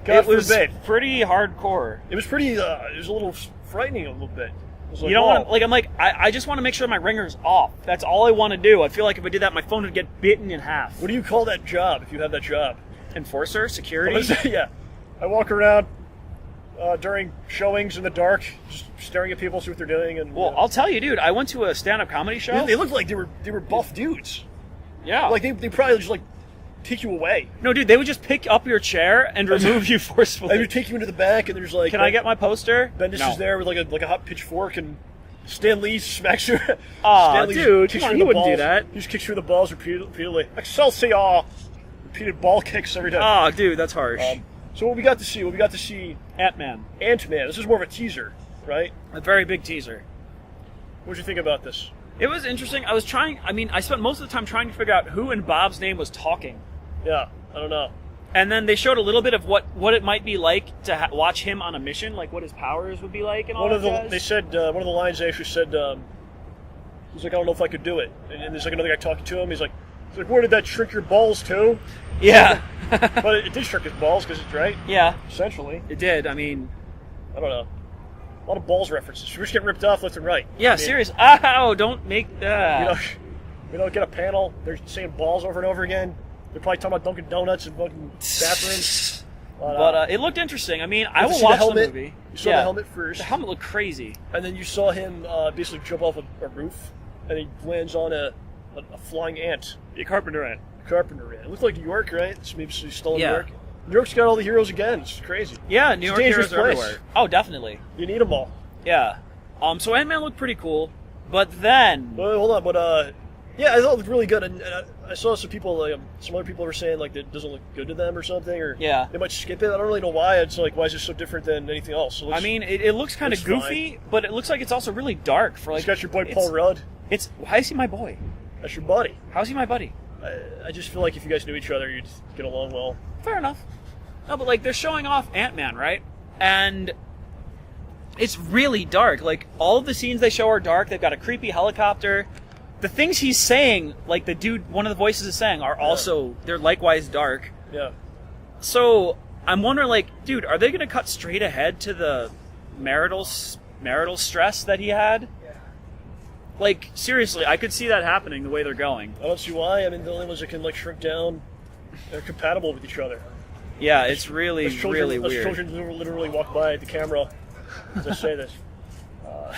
God It was forbid. pretty hardcore. It was pretty. It was a little frightening a little bit. It was like, You don't wow. want I just want to make sure my ringer's off. That's all I want to do. I feel like if I did that, my phone would get bitten in half. What do you call that job if you have that job? Enforcer, security. What is it? Yeah, I walk around during showings in the dark, just staring at people, see what they're doing, and Well, I'll tell you, dude. I went to a stand-up comedy show. they looked like they were buff dudes. Yeah. Like they probably just like take you away. No, dude. They would just pick up your chair and remove you They forcefully. would take you into the back, and there's like, Can I get my poster? Bendis No. is there with like a hot pitchfork, and Stan Lee smacks you. Aw, Stan Lee dude, kicks come on, you in he the wouldn't do balls. that. He just kicks you in the balls repeatedly. Excelsior! Repeated ball kicks every time. Oh, dude, that's harsh. So what we got to see, Antman. Ant-Man. This is more of a teaser, right? A very big teaser. What'd you think about this? It was interesting. I spent most of the time trying to figure out who in Bob's name was talking. Yeah, I don't know. And then they showed a little bit of what it might be like to watch him on a mission, like what his powers would be like and all that They said one of the lines they actually said he's like, I don't know if I could do it, and there's like another guy talking to him. He's like, where did that shrink your balls to? Yeah. But it did shrink his balls because it's right. Yeah, Essentially, it did. I mean, I don't know. A lot of balls references. We just get ripped off left and right. yeah, I mean, serious. Ow, don't make that. You know, we don't get a panel. They're saying balls over and over again. They're probably talking about Dunkin' Donuts and fucking bathrooms. But it looked interesting. I mean, I you will see watch the helmet? movie. You saw the helmet first, The helmet looked crazy. and then you saw him basically jump off a roof, and he lands on a flying ant. A carpenter ant. Carpenter ant. It looked like New York, right? So maybe he's still in Yeah. New York. New York's got all the heroes again. It's crazy. Yeah, New It's a York dangerous heroes are place. everywhere. Oh, definitely. You need them all. Yeah. So Ant-Man looked pretty cool, but then Well, hold on, but yeah, I thought it looked really good, and I saw some people, some other people were saying like that it doesn't look good to them or something, or Yeah. they might skip it. I don't really know why. It's like, why is this so different than anything else? It looks, I mean, it looks kind of looks goofy, but it looks like it's also really dark for like. it's got your boy it's- Paul Rudd. It's why is he my boy? That's your buddy. How's he my buddy? I just feel like if you guys knew each other, you'd get along well. Fair enough. No, but like they're showing off Ant-Man, right? And it's really dark. Like all of the scenes they show are dark. They've got a creepy helicopter. The things he's saying, like the dude, one of the voices is saying, are also they're likewise dark. Yeah. So I'm wondering, like, dude, are they going to cut straight ahead to the marital stress that he had? Like seriously, I could see that happening the way they're going. I don't see why. I mean, the only ones that can like shrink down, they're compatible with each other. Yeah, it's really, Us children, really us weird. children literally walk by the camera as I say this.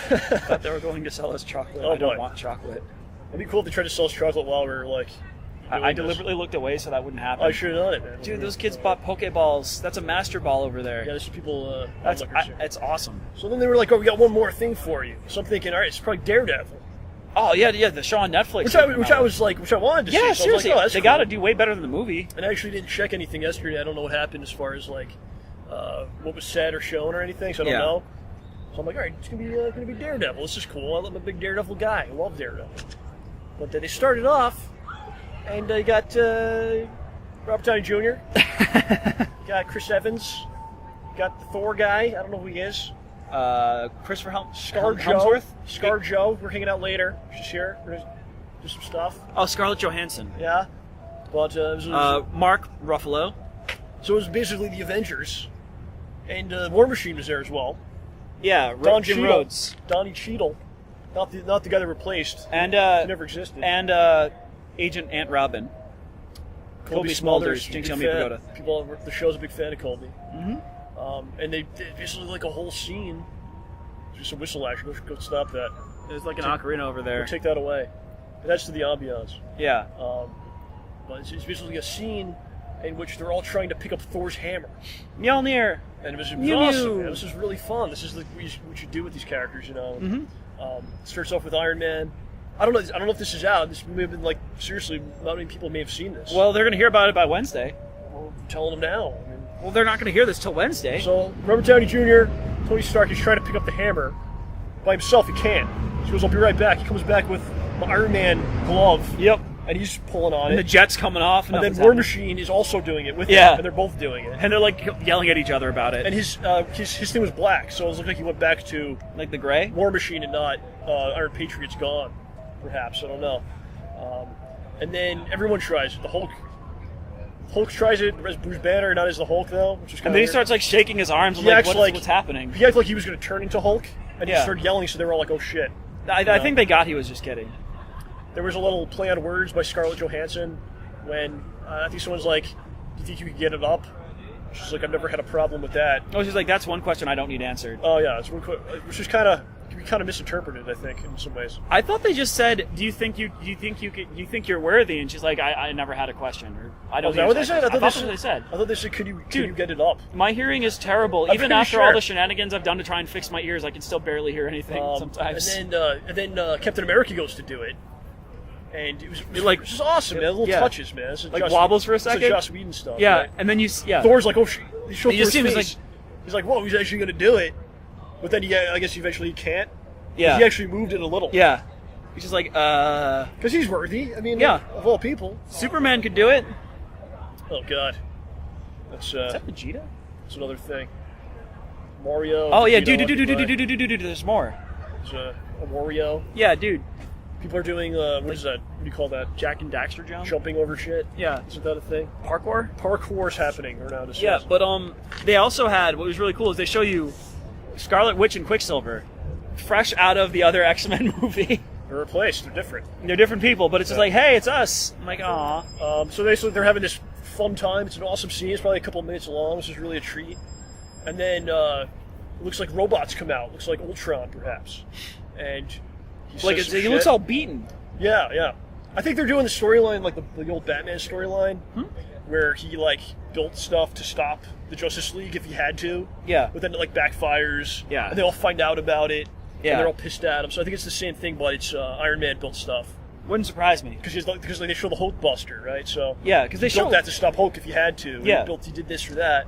thought they were going to sell us chocolate. Oh, I don't boy. want chocolate. It'd be cool if they tried to sell us chocolate while we were like. I doing this. deliberately looked away so that wouldn't happen. I should have done it, man. Dude, those kids bought Pokeballs. That's a Master Ball over there. Yeah, there's some people. That's onlookers here. it's awesome. So then they were like, "Oh, we got one more thing for you." So I'm thinking, all right, it's probably Daredevil, Oh yeah, the show on Netflix. which I wanted to see. Yeah, So seriously, I was like, oh, that's they cool. got to do way better than the movie. And I actually didn't check anything yesterday. I don't know what happened as far as like what was said or shown or anything. So I don't Yeah. know. So I'm like, all right, it's gonna be Daredevil. This is cool. I'm a big Daredevil guy. I love Daredevil. But then they started off, and they got Robert Downey Jr. Got Chris Evans. Got the Thor guy. I don't know who he is. Christopher Scar Joe. We're hanging out later. She's here. We're gonna do some stuff. Oh, Scarlett Johansson. Yeah. But it was Mark Ruffalo. so it was basically the Avengers, and War Machine was there as well. Yeah, Don Jim Cheadle. Rhodes. Donnie Cheadle, not the guy that replaced. And He never existed. and Agent Aunt Robin. Colby Smulders, Jinx big Yummy fan. Pagoda. People, the show's a big fan of Colby. Mm-hmm. And they did basically like a whole scene. Just a whistle action. Go stop that. There's like an ocarina over Go there. take that away. It adds to the ambiance. Yeah. But it's basically a scene in which they're all trying to pick up Thor's hammer. Mjolnir. And it was Mew awesome. Mew. Man. This is really fun. This is what you do with these characters, you know. Mm-hmm. Starts off with Iron Man. I don't know if this is out. This may have been like seriously. Not many people may have seen this. Well, they're going to hear about it by Wednesday. Well, I'm telling them now. I mean, Well, they're not going to hear this till Wednesday. so Robert Downey Jr., Tony Stark, he's trying to pick up the hammer by himself. He can't. He goes, "I'll be right back." He comes back with the Iron Man glove. Yep. And he's pulling on And the it. jet's coming off. And then nothing's War happening. Machine is also doing it with Yeah. him, and they're both doing it. And they're like yelling at each other about it. And his thing was black, so it looked like he went back to Like the gray? War Machine and not Iron Patriot's gone, perhaps. I don't know. And then everyone tries it. The Hulk tries it as Bruce Banner, not as the Hulk, though, which is kind And of then he starts like shaking his arms and He like, acts what's happening? He acted like he was going to turn into Hulk, and he Yeah. started yelling, so they were all like, "Oh shit!" I think they got he was just kidding. There was a little play on words by Scarlett Johansson when I think someone's like, "Do you think you could get it up?" She's like, "I've never had a problem with that." Oh, she's like, that's one question I don't need answered. Oh yeah, it's which is kind of misinterpreted, I think, in some ways. I thought they just said, "Do you think you're worthy?" And she's like, "I never had a question." Or I don't. Is that what they said? I thought that's what they said. I thought they said, "Could you Dude. get it up?" My hearing is terrible. I'm Even pretty after all sure. the shenanigans I've done to try and fix my ears, I can still barely hear anything sometimes. And then Captain America goes to do it, and it was like- just awesome, man. Little yeah. touches, man. This is Like Joss wobbles for a It's the second? Joss Whedon stuff. yeah, right? and then Thor's like, "Oh, he showed He just Thor's seems face. He's like, "Whoa, he's actually going to do it." But then, I guess eventually he can't. yeah, He actually moved it a little. yeah. He's just like, Because he's worthy. I mean, Yeah. of all people. Superman could do it. Oh God, that's Is that Vegeta? that's another thing. Mario. Oh yeah, Vegeta, dude. There's more. There's a Wario. Yeah, dude. People are doing what is that? What do you call that? Jack and Daxter jump. Jumping over shit. Yeah. Isn't that a thing? Parkour. Parkour's happening around us. Yeah, but they also had what was really cool is they show you Scarlet Witch and Quicksilver, fresh out of the other X-Men movie. They're replaced. They're different. They're different people, but it's just like, hey, it's us. I'm like, aw. So basically, they're having this fun time. It's an awesome scene. It's probably a couple of minutes long. This is really a treat. And then it looks like robots come out. Looks like Ultron, perhaps. And Like he looks all beaten. Yeah. I think they're doing the storyline like the old Batman storyline, where he like built stuff to stop the Justice League if he had to. Yeah. But then it like backfires. Yeah. And they all find out about it. Yeah. And they're all pissed at him. So I think it's the same thing, but it's Iron Man built stuff. Wouldn't surprise me. Because they show the Hulk Buster, right? So Yeah, because they he built showed that to stop Hulk if he had to. Yeah. He did this or that.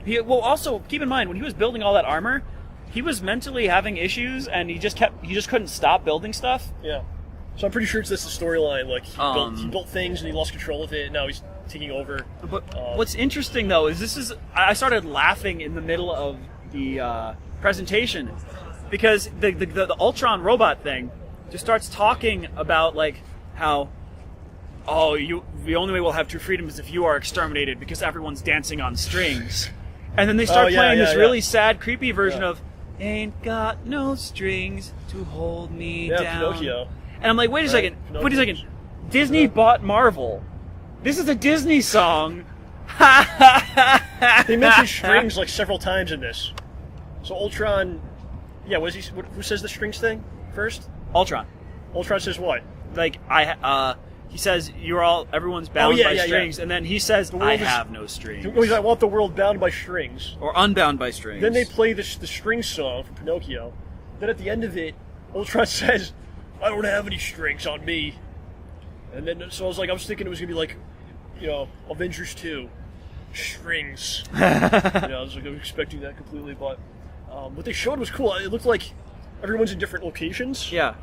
Well, also keep in mind when he was building all that armor, he was mentally having issues, and he just couldn't stop building stuff. Yeah. So I'm pretty sure it's this the storyline. Like he Um, built things and he lost control of it, and now he's taking over. But what's interesting though is I started laughing in the middle of the presentation because the Ultron robot thing just starts talking about like how the only way we'll have true freedom is if you are exterminated because everyone's dancing on strings, and then they start playing this really sad, creepy version of "Ain't got no strings to hold me Yeah, down." Pinocchio. And I'm like, wait a second. Pinocchio. Disney bought Marvel. This is a Disney song. He mentions strings like several times in this. So Ultron Yeah, who says the strings thing first? Ultron. Ultron says what? Like, he says, everyone's bound by strings, and then he says, I have no strings. I want the world bound by strings. Or unbound by strings. Then they play the string song from Pinocchio. Then at the end of it, Ultron says, I don't have any strings on me. And then, so I was thinking it was going to be like, Avengers 2. Strings. I was expecting that completely, but what they showed was cool. It looked like everyone's in different locations. Yeah.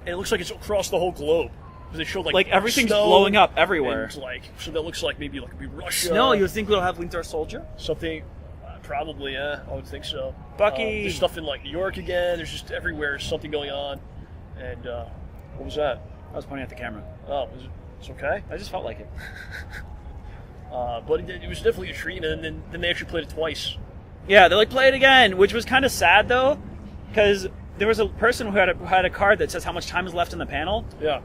And it looks like it's across the whole globe. Because they showed like everything's blowing up everywhere. And so that looks like maybe Russia. No, you would think we'll have Winter Soldier? Something, probably, yeah. I would think so. Bucky. There's stuff in New York again. There's just everywhere something going on. And what was that? I was pointing at the camera. Oh, it's okay? I just felt like it. But it was definitely a treat, and then they actually played it twice. Yeah, they play it again, which was kind of sad though, because there was a person who had a card that says how much time is left in the panel. Yeah.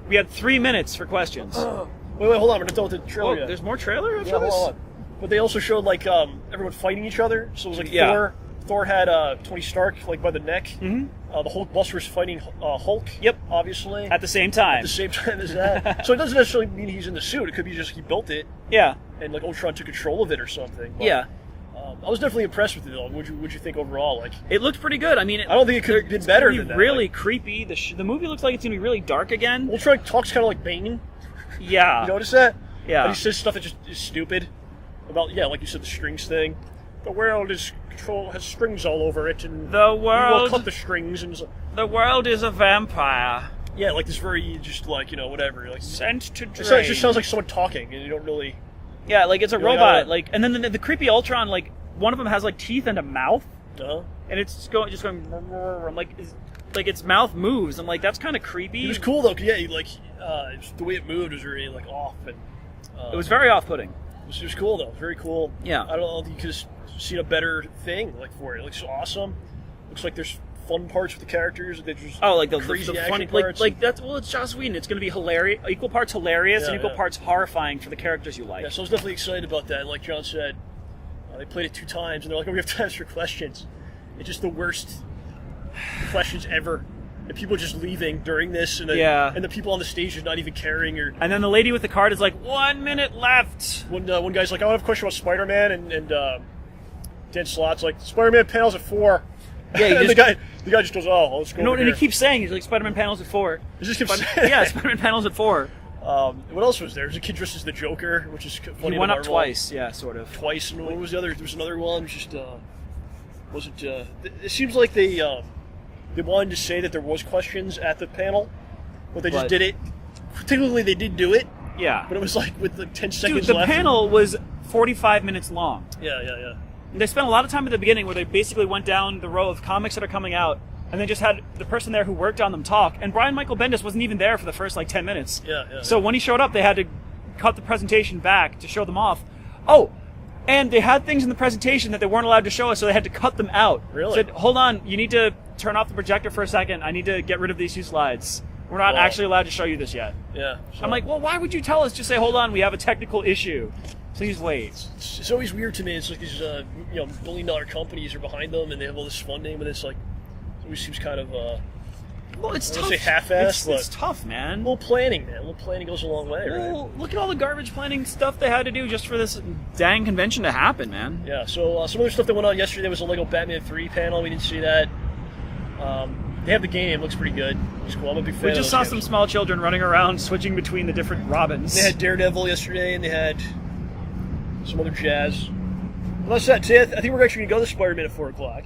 We had 3 minutes for questions. Wait, hold on. We're not done with the trailer yet. There's more trailer after this? this? Hold on. But they also showed everyone fighting each other. So it was Thor had Tony Stark by the neck. Mm-hmm. The Hulkbuster's fighting Hulk. Yep. Obviously. At the same time. At the same time as that. So it doesn't necessarily mean he's in the suit. It could be just he built it. Yeah. And Ultron took control of it or something. But, yeah. I was definitely impressed with it though. What'd you think overall? It looked pretty good. I mean, I don't think it could have been better than that. Really creepy. The movie looks like it's gonna be really dark again. Ultron talks kind of like Bane. Yeah. You notice that? Yeah. And he says stuff that just is stupid. About like you said, the strings thing. The world has strings all over it, and the world will cut the strings. And the world is a vampire. Yeah, this very just whatever. Sent to drain. It just sounds like someone talking, and you don't really. Yeah, it's a robot. And then the creepy Ultron, one of them has teeth and a mouth. Uh-huh. And it's just going its mouth moves. I'm that's kind of creepy. It was cool though. Yeah, the way it moved was very off, and it was very off-putting. It was cool though. Very cool. Yeah. I don't know if you could have seen a better thing for it. It looks awesome. Looks like there's fun parts with the characters. There's the crazy the funny parts. It's Joss Whedon. It's going to be hilarious, equal parts hilarious and equal parts horrifying for the characters you like. Yeah, so I was definitely excited about that. And like John said, they played it 2 times, and they're like, we have time for questions. It's just the worst questions ever. And people just leaving during this, and the people on the stage is not even caring. And then the lady with the card is 1 minute left. One guy's like, I have a question about Spider-Man, and Dan Slott's like, Spider-Man panel's at 4. Yeah, and the guy just goes, oh, let's go over and here. he keeps saying, he's like, Spider-Man panel's at 4. He just keeps saying. Yeah, Spider-Man panel's at 4. What else was there? There's a kid dressed as the Joker, which is funny. He went up twice, sort of. Twice, and what was the other? There was another one, just, wasn't, it seems like they wanted to say that there was questions at the panel, but they just did it. Technically, they did do it. Yeah. But it was with 10 seconds left. left. The panel was 45 minutes long. Yeah. And they spent a lot of time at the beginning where they basically went down the row of comics that are coming out, and then just had the person there who worked on them talk. And Brian Michael Bendis wasn't even there for the first 10 minutes. Yeah. So when he showed up, they had to cut the presentation back to show them off. Oh, and they had things in the presentation that they weren't allowed to show us, so they had to cut them out. Really? Said, hold on, you need to turn off the projector for a second. I need to get rid of these 2 slides. We're not actually allowed to show you this yet. Yeah. So. I'm like, well, why would you tell us? Just say, hold on, we have a technical issue. Please wait. It's always weird to me. It's like these billion-dollar companies are behind them, and they have all this funding, but it's it always seems kind of well, it's tough. Say half-assed, it's tough, man. A little planning, man. A little planning goes a long way, right? Look at all the garbage planning stuff they had to do just for this dang convention to happen, man. Yeah. So some other stuff that went on yesterday was a Lego Batman 3 panel. We didn't see that. They have the game. Looks pretty good. It's cool. I'm a big fan. We just saw some small children running around, switching between the different Robins. They had Daredevil yesterday, and they had some other jazz. Well, that's that. Today, I think we're actually going to go to Spider-Man at 4 o'clock.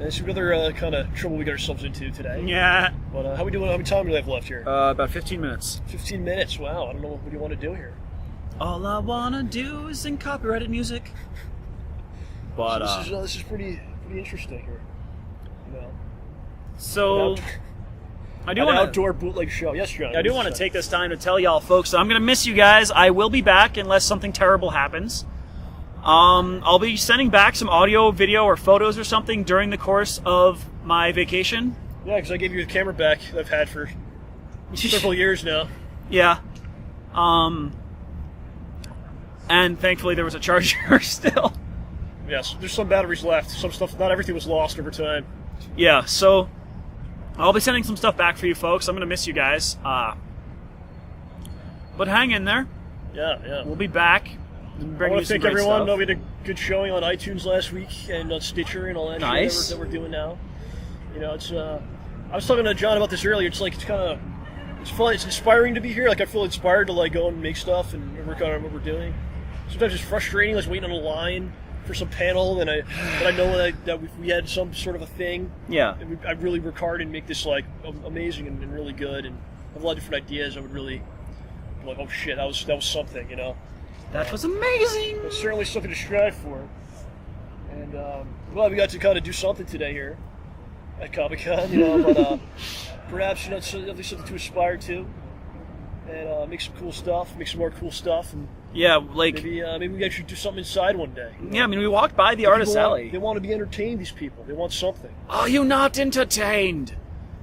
And some other kind of trouble we got ourselves into today. Yeah. But how we doing? How much time do we have left here? About 15 minutes. 15 minutes. Wow. I don't know what do you want to do here. All I want to do is sing copyrighted music. But so this is pretty interesting here. So I do want an outdoor bootleg show. Yes, John. I do want to take this time to tell y'all folks that I'm going to miss you guys. I will be back unless something terrible happens. I'll be sending back some audio, video, or photos or something during the course of my vacation. Yeah, because I gave you the camera back that I've had for several years now. Yeah. And thankfully there was a charger still. Yes, there's some batteries left. Some stuff, not everything was lost over time. Yeah, so I'll be sending some stuff back for you folks. I'm going to miss you guys. But hang in there. Yeah. We'll be back. I want to thank everyone. We had a good showing on iTunes last week and on Stitcher and all that nice. shit that we're doing now. You know, it's. I was talking to John about this earlier. It's like it's fun. It's inspiring to be here. Like I feel inspired to like go and make stuff and work on what we're doing. Sometimes it's frustrating. I was waiting on a line for some panel, and I know that we had some sort of a thing. Yeah. And I really work hard and make this like amazing and really good, and I have a lot of different ideas. I would really be like, oh shit, that was something, you know. That was amazing. It's certainly something to strive for, and glad we got to kind of do something today here at Comic-Con, you know. But perhaps it's something to aspire to, and make some cool stuff, make some more cool stuff, and. Yeah, like maybe we actually do something inside one day. You know? Yeah, I mean, we walked by the artist alley. They want to be entertained. These people, they want something. Are you not entertained?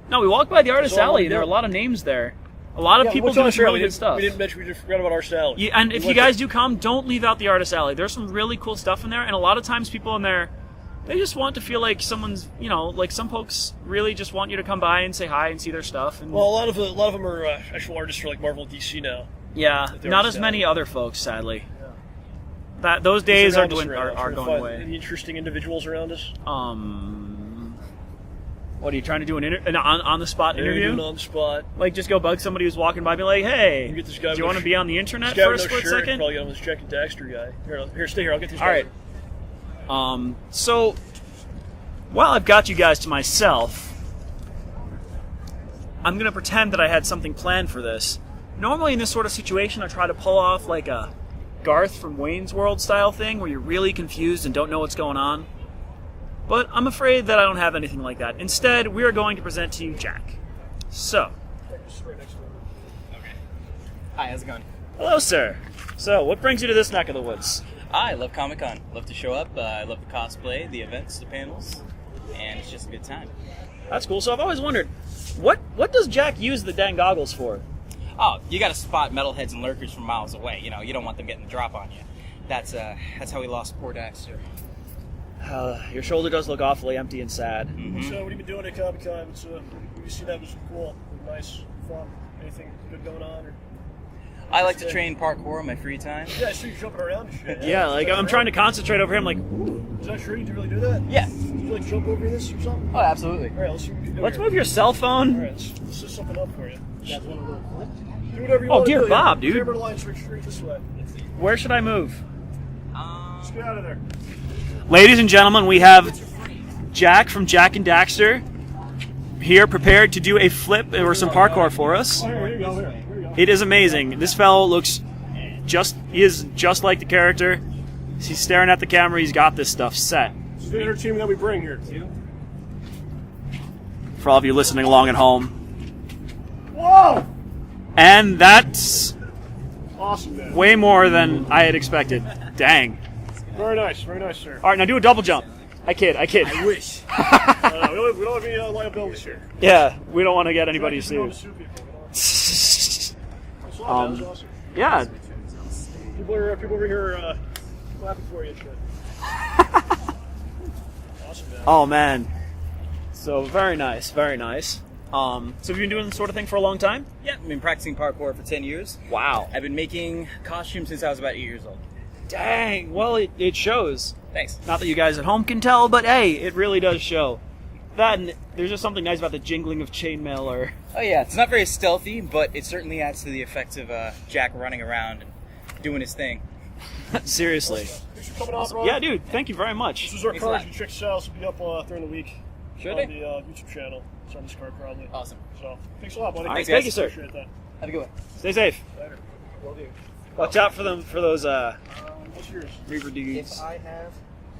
No, we walked by the artist alley. There are a lot of names there. A lot of people doing really good stuff. We didn't mention. We just forgot about artist alley. Yeah, and if you guys do come, don't leave out the artist alley. There's some really cool stuff in there, and a lot of times people in there, they just want to feel like someone's, you know, like some folks really just want you to come by and say hi and see their stuff. And well, a lot of them are actual artists for like Marvel and DC now. Yeah, not as many other folks, sadly. That those days are going away. Any interesting individuals around us? What are you trying to do? An on the spot interview? On the spot. Like just go bug somebody who's walking by, and be like, "Hey, get this guy do you want to be on the internet for a split second?" Probably get on this Jack and Daxter guy. Here, stay here. I'll get this. All right. So while I've got you guys to myself, I'm gonna pretend that I had something planned for this. Normally in this sort of situation, I try to pull off like a Garth from Wayne's World style thing where you're really confused and don't know what's going on. But I'm afraid that I don't have anything like that. Instead, we are going to present to you Jack. So. Hi, how's it going? Hello, sir. So, what brings you to this neck of the woods? I love Comic-Con. Love to show up. I love the cosplay, the events, the panels, and it's just a good time. That's cool. So I've always wondered, what does Jack use the dang goggles for? Oh, you got to spot metalheads and lurkers from miles away. You know, you don't want them getting the drop on you. That's how we lost poor Daxter. Your shoulder does look awfully empty and sad. Mm-hmm. So, what have you been doing at Comic-Con? You see that was cool, nice, fun. Anything good going on? Or I like to train parkour in my free time. Yeah, I see you jumping around and shit. Yeah, like I'm trying to concentrate over here. I'm like, is that true? Did you really do that? Yeah. Did you like jump over this or something? Oh, absolutely. All right, let's see what we can do. let's here. move your cell phone. All right, let's set something up for you. That's one of those. Do whatever you Oh, want to dear do. Bob, dude. Camera line straight this way. Where should I move? Just get out of there. Ladies and gentlemen, we have Jack from Jack and Daxter here prepared to do a flip or some parkour for us. Oh, here you go. Here you go. It is amazing. This fellow looks he is just like the character. He's staring at the camera. He's got this stuff set. This is the entertainment that we bring here. For all of you listening along at home. Whoa! And that's Awesome, man. way more than I had expected. Dang. Very nice, sir. All right, now do a double jump. I kid. I wish. We don't have any liabilities here. Yeah, we don't want to get anybody Like, sued. sue people. That's awesome. Yeah. People over here clapping for you and shit. Awesome, man. Oh man. So very nice, very nice. So have you been doing this sort of thing for a long time? Yeah, I've been practicing parkour for 10 years. Wow. I've been making costumes since I was about 8 years old. Dang. Well, it shows. Thanks. Not that you guys at home can tell, but hey, it really does show. That and there's just something nice about the jingling of chainmail or... Oh yeah, it's not very stealthy, but it certainly adds to the effect of Jack running around and doing his thing. Seriously. Thanks for coming out, bro. Yeah, dude, thank you very much. This is our Thanks a card. lot. You can check this out. This will be up during the week. Should on it? the YouTube channel. It's on this card probably. Awesome. So, thanks a lot, buddy. All right, Thanks, thank guys. you, sir. Appreciate that. Have a good one. Stay safe. Later. Will do. Watch out for those What's yours? reaver dudes. If I have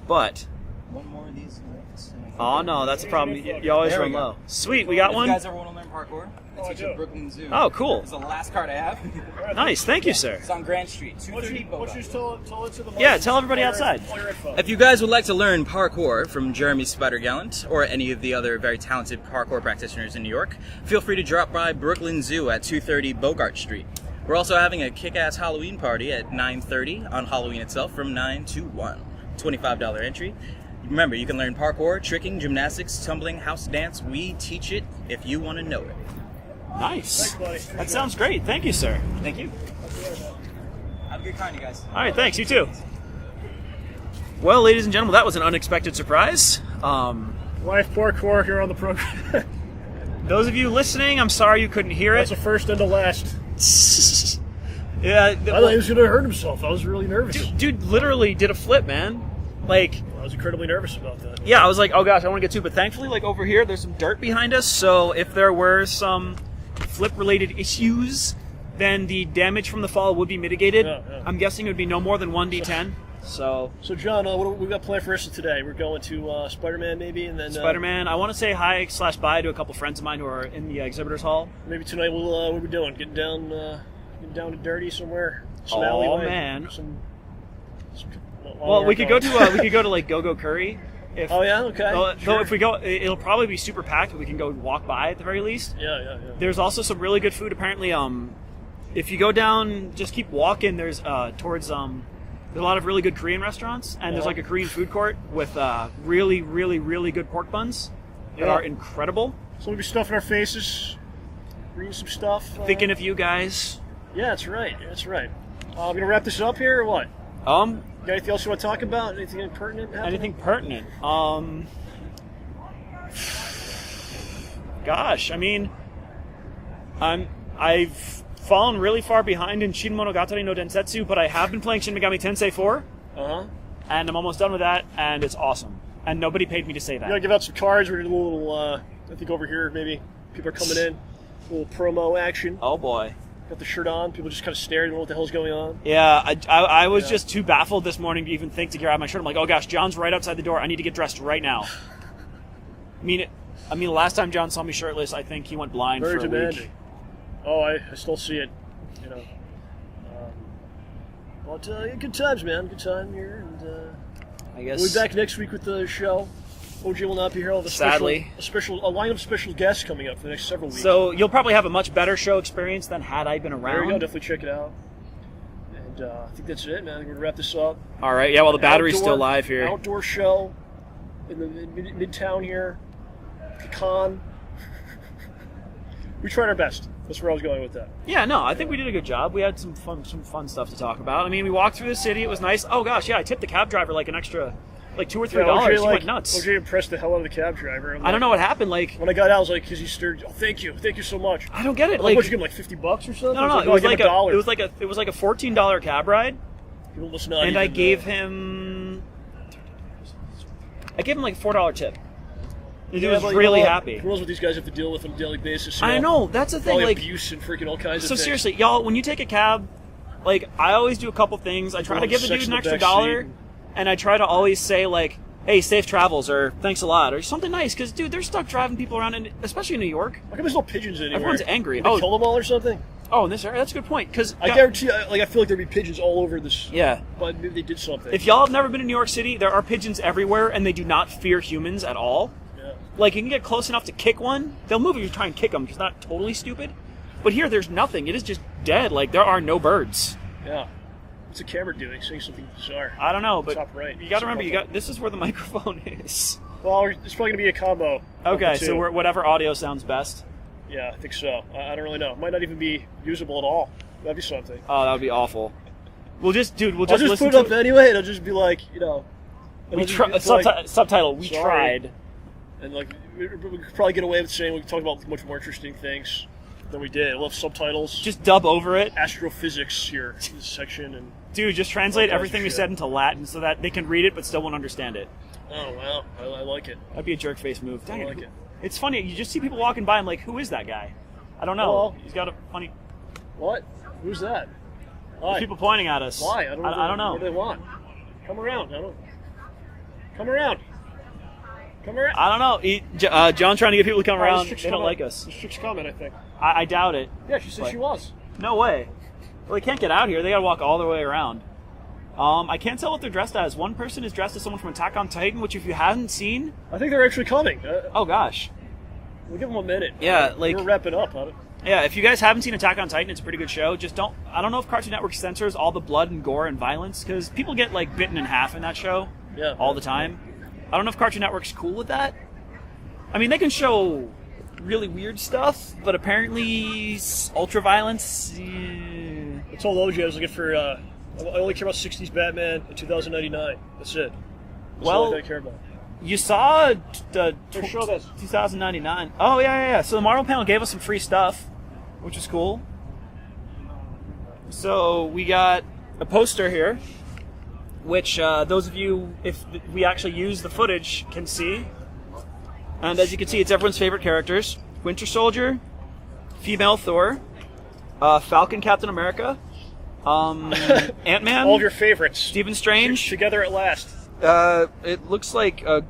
But... one more of these links... Oh no, that's a problem. You always There we run go. low. Sweet, we got If one. you guys ever want to learn parkour, I Oh, I teach do. at Brooklyn Zoo. Oh, cool. It's the last card I have. Nice, thank you, sir. It's on Grand Street, Why 230 don't you just tell it to the Yeah, tell everybody outside. All your info. If you guys would like to learn parkour from Jeremy Spider-Gallant or any of the other very talented parkour practitioners in New York, feel free to drop by Brooklyn Zoo at 230 Bogart Street. We're also having a kick-ass Halloween party at 9:30 on Halloween itself from 9 to 1. $25 entry. Remember, you can learn parkour, tricking, gymnastics, tumbling, house dance. We teach it if you want to know it. Nice. Thanks, buddy. That sounds great. Thank you, sir. Thank you. Have a good time, you guys. All right, thanks. You too. Well, ladies and gentlemen, that was an unexpected surprise. Life Parkour here on the program. Those of you listening, I'm sorry you couldn't hear That's it. the first and the last. Yeah, I thought he was going to hurt himself. I was really nervous. dude literally did a flip, man. Like, I was incredibly nervous about that. yeah, I was like, oh gosh, I want to get to it. But thankfully, like over here, there's some dirt behind us. So if there were some flip-related issues, then the damage from the fall would be mitigated. Yeah. I'm guessing it would be no more than 1d10. So So, John, what do we got planned for us today? We're going to Spider-Man, maybe, and then Spider-Man. I want to say hi/bye to a couple friends of mine who are in the exhibitors hall. maybe tonight we'll what are we doing? Getting down to dirty somewhere. Some Oh, alleyway. man. While Well, we're we could go gone. to like Go-Go Curry. If, Oh yeah, okay. Though Sure. if we go, it'll probably be super packed, but we can go walk by at the very least. Yeah. There's also some really good food. Apparently, if you go down, just keep walking. There's there's a lot of really good Korean restaurants, and there's like a Korean food court with really, really, really good pork buns that Yeah. are incredible. So we'll be stuffing our faces, reading some stuff. Thinking of you guys. Yeah, that's right. We're gonna wrap this up here, or what? Got anything else you want to talk about? Anything pertinent happening? Anything pertinent? Gosh, I mean, I've fallen really far behind in Shin Monogatari no Densetsu, but I have been playing Shin Megami Tensei 4, and I'm almost done with that, and it's awesome. And nobody paid me to say that. You gotta give out some cards. We're gonna do a little. I think over here maybe people are coming in. A little promo action. Oh boy. Got the shirt on. People just kind of staring. Don't know what the hell's going on. Yeah, I was just too baffled this morning to even think to get out my shirt. I'm like, oh gosh, John's right outside the door. I need to get dressed right now. I mean, the last time John saw me shirtless, I think he went blind Very for a demanding. week. Oh, I still see it. You know. But yeah, good times, man. Good time here, and I guess we'll be back next week with the show. OJ will not be here. We'll have Sadly. a lineup of special guests coming up for the next several weeks. So you'll probably have a much better show experience than had I been there around. you go. Definitely check it out. And I think that's it, man. We're gonna wrap this up. All right, yeah. Well, the battery's Outdoor- still live here. Outdoor show in the midtown here. Con. We tried our best. That's where I was going with that. Yeah, no, I think we did a good job. We had some fun stuff to talk about. I mean, we walked through the city. It was nice. Oh gosh, yeah. I tipped the cab driver like an extra, like $2 or $3. OJ, He went nuts. OJ impressed the hell out of the cab driver. I don't know what happened. Like, When I got out, I was like, because he stirred. Oh, thank you so much. I don't get it. Like, Like, what you give him, like $50 or something? no. It I was give like him $1. it was like a $14 cab ride, People must not and I even, gave him like a $4 tip. He was but you know really what? happy. Who knows what these guys have to deal with on a daily basis? I know, that's the thing. Probably Like, abuse and freaking all kinds so of things. seriously, y'all, when you take a cab, like, I always do a couple things. I try to Well, give the sex dude in an the extra back $1, seat. and I try to always say, like, hey, safe travels, or thanks a lot, or something nice, because, dude, they're stuck driving people around, especially in New York. How come there's no pigeons anywhere? Everyone's angry. Did they kill them all or something? Oh, in this area? That's a good point, because... I guarantee you, I feel like there'd be pigeons all over this. Yeah. But maybe they did something. If y'all have never been to New York City, there are pigeons everywhere, and they do not fear humans at all. Yeah. Like, you can get close enough to kick one. They'll move if you try and kick them, because it's not totally stupid. But here, there's nothing. It is just dead. Like, there are no birds. Yeah. What's the camera doing? Saying something bizarre. I don't know, but Top right. you got to remember, this is where the microphone is. Well, it's probably going to be a combo. Okay, of the so two. whatever audio sounds best. Yeah, I think so. I don't really know. It might not even be usable at all. That'd be something. Oh, that would be awful. We'll just I'll just listen put it to up anyway, and it'll just be like, you know... We it'll just subtitle, we sorry. tried. And like, we could probably get away with saying we talked about much more interesting things than we did. We'll have subtitles. Just dub over it. Astrophysics here in this section, and Dude, just translate All kinds everything of we shit. said into Latin so that they can read it but still won't understand it. oh wow, I like it. That'd be a jerk face move. Dang I like it. It's funny, you just see people walking by and like, who is that guy? I don't know. Well- He's got a funny... What? Who's that? Why? People pointing at us. Why? I don't know. What do know. they want? Come around. Come around. Come around. I don't know. John's trying to get people to come Oh, around. this chick's They don't coming. like us. This chick's coming, I think. I doubt it. Yeah, she said What? she was. No way. Well, they can't get out here. They gotta walk all the way around. I can't tell what they're dressed as. One person is dressed as someone from Attack on Titan, which if you haven't seen... I think they're actually coming. Oh, gosh. We'll give them a minute. Yeah, like... We're wrapping up. Yeah, if you guys haven't seen Attack on Titan, it's a pretty good show. Just I don't know if Cartoon Network censors all the blood and gore and violence, because people get, like, bitten in half in that show. Yeah. all the time. I don't know if Cartoon Network's cool with that. I mean, they can show really weird stuff, but apparently ultra-violence... I told OJ I was looking for... I only care about 60s Batman in 2099. That's it. That's all I care about. You saw the show this. 2099. Oh, yeah. So the Marvel panel gave us some free stuff, which is cool. So we got a poster here, which those of you, if we actually use the footage, can see. And as you can see, it's everyone's favorite characters. Winter Soldier, female Thor, Falcon Captain America, Ant-Man. All of your favorites. Stephen Strange. Together at last. It looks like a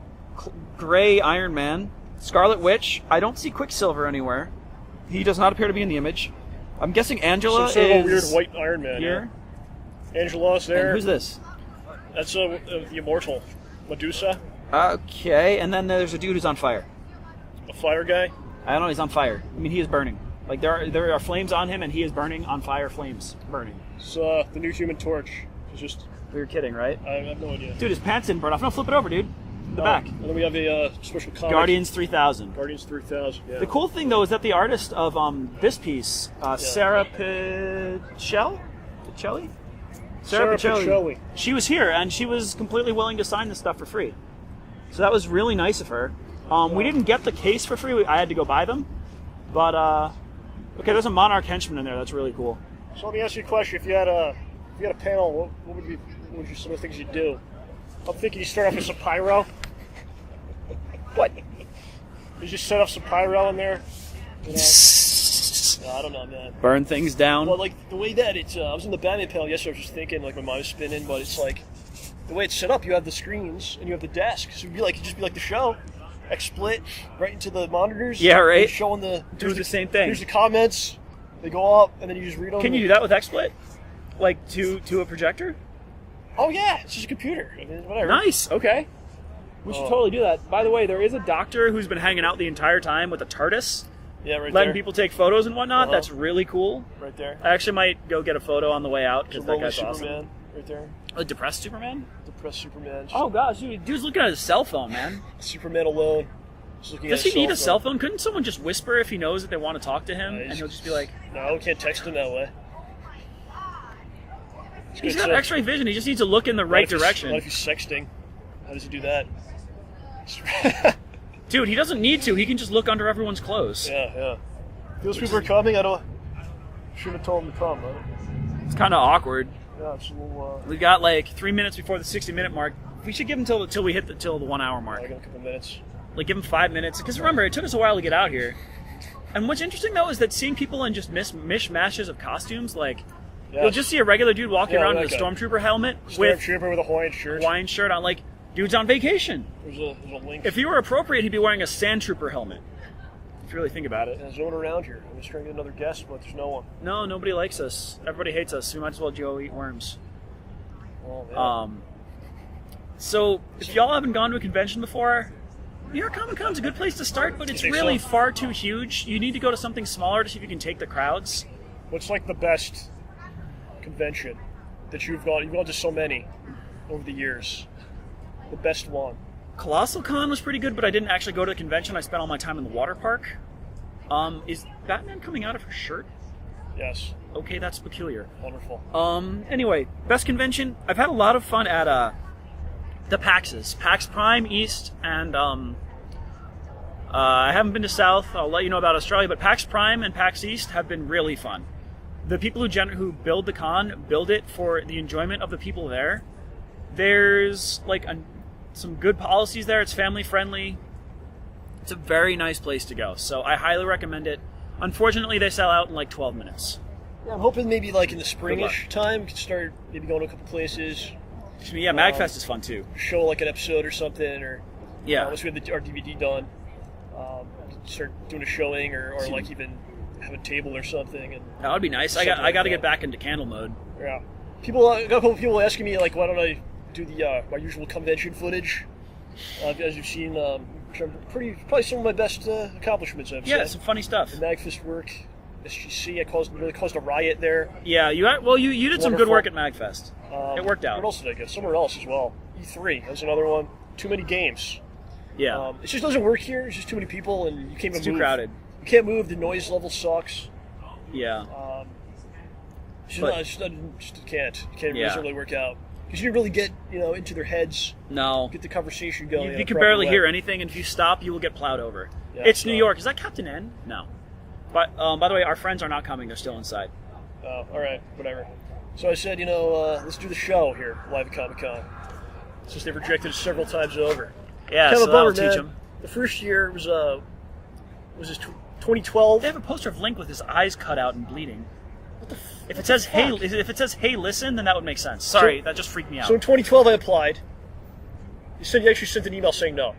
gray Iron Man. Scarlet Witch. I don't see Quicksilver anywhere. He does not appear to be in the image. I'm guessing Angela Some sort of a weird is white Iron Man here. Yeah. Angela's there. And who's this? That's the Immortal. Medusa. Okay, and then there's a dude who's on fire. A fire guy. I don't know, he's on fire. I mean, he is burning. Like, there are flames on him, and he is burning on fire, flames burning. It's the new Human Torch. It's just... We were kidding, right? I have no idea. Dude, his pants didn't burn off. No, flip it over, dude. The back. And then we have a special comic. Guardians 3000. Guardians 3000, yeah. The cool thing, though, is that the artist of this piece, Sarah Picelli? Sarah Picelli. She was here, and she was completely willing to sign this stuff for free. So that was really nice of her. We didn't get the case for free. I had to go buy them. But, okay, there's a Monarch henchman in there. That's really cool. So let me ask you a question. If you had a panel, what would be some of the things you'd do? I'm thinking you start off with some pyro. What? You just set up some pyro in there. You know? No, I don't know, man. Burn things down. Well, like the way that it's, I was in the Batman panel yesterday. I was just thinking, like my mind was spinning, but it's like the way it's set up. You have the screens and you have the desk, so it'd just be like the show. XSplit right into the monitors. Yeah, right. Showing the same thing. Here's the comments. They go up, and then you just read them. Can you do that with XSplit? Like to a projector? Oh yeah, it's just a computer. I mean, whatever. Nice. Okay. We should totally do that. By the way, there is a doctor who's been hanging out the entire time with a TARDIS. Yeah, right letting there. people take photos and whatnot. That's really cool. Right there. I actually might go get a photo on the way out because that guy's Superman, awesome. right there. A depressed Superman? Depressed Superman. Oh gosh, dude's looking at his cell phone, man. Superman alone. Does he need a cell phone? Couldn't someone just whisper if he knows that they want to talk to him, and he'll just be like... No, we can't text him that way. He's got X-ray vision. He just needs to look in the right direction. What if he's sexting? How does he do that? Dude, he doesn't need to. He can just look under everyone's clothes. Yeah. Those people are coming. Should have told them to come. Right? It's kind of awkward. Yeah, it's a little. We got like 3 minutes before the 60-minute mark. We should give him till we hit the 1 hour mark. I got a couple minutes. Like give him 5 minutes, because remember, it took us a while to get out here. And what's interesting though is that seeing people in just mishmashes of costumes, like you'll just see a regular dude walking around with a stormtrooper helmet with a Hawaiian shirt. On, like dude's on vacation. There's a link. If he were appropriate, he'd be wearing a sand trooper helmet. If you really think about it. There's no one around here. I'm just trying to get another guest, but there's no one. No, nobody likes us. Everybody hates us. We might as well go eat worms. Oh, yeah. So if y'all haven't gone to a convention before, New York Comic Con's a good place to start, but it's really far too huge. You need to go to something smaller to see if you can take the crowds. What's like the best convention that you've gone? You've gone to so many over the years. The best one. Colossal Con was pretty good, but I didn't actually go to the convention. I spent all my time in the water park. Is Batman coming out of her shirt? Yes. Okay, that's peculiar. Wonderful. Anyway, best convention. I've had a lot of fun at the PAXs. PAX Prime East, and I haven't been to South. I'll let you know about Australia, but PAX Prime and PAX East have been really fun. The people who build the con build it for the enjoyment of the people there. There's like some good policies there. It's family friendly. It's a very nice place to go, so I highly recommend it. Unfortunately, they sell out in like 12 minutes. Yeah, I'm hoping maybe like in the springish time, we can start maybe going to a couple places. Yeah, MagFest is fun too. Show like an episode or something, or once we have our DVD done, start doing a showing, or like even have a table or something. And that would be nice. I got to get back into candle mode. Yeah, I got a couple people asking me like, why don't I do the my usual convention footage? As you've seen, probably some of my best accomplishments. I've said. Some funny stuff. The MagFest work, SGC, I really caused a riot there. Yeah, you did some good work at MagFest. It worked out. What else did I go? Somewhere else as well. E3. That was another one. Too many games. Yeah. It just doesn't work here. It's just too many people, and you can't It's move. too crowded. You can't move. The noise level sucks. Yeah. Just can't. You can't really work out. Because you didn't really get, into their heads. No. Get the conversation going. You can barely hear anything, and if you stop, you will get plowed over. Yeah, it's New York. Is that Captain N? No. But by the way, our friends are not coming. They're still inside. Oh, all right, whatever. So I said, let's do the show here live at Comic-Con. Since they've rejected it several times over. Yeah, Kind so of a that'll bummer, teach man. them. The first year was this 2012. They have a poster of Link with his eyes cut out and bleeding. If it says "Hey, listen," then that would make sense. Sorry, that just freaked me out. So in 2012, I applied. You said you actually sent an email saying no.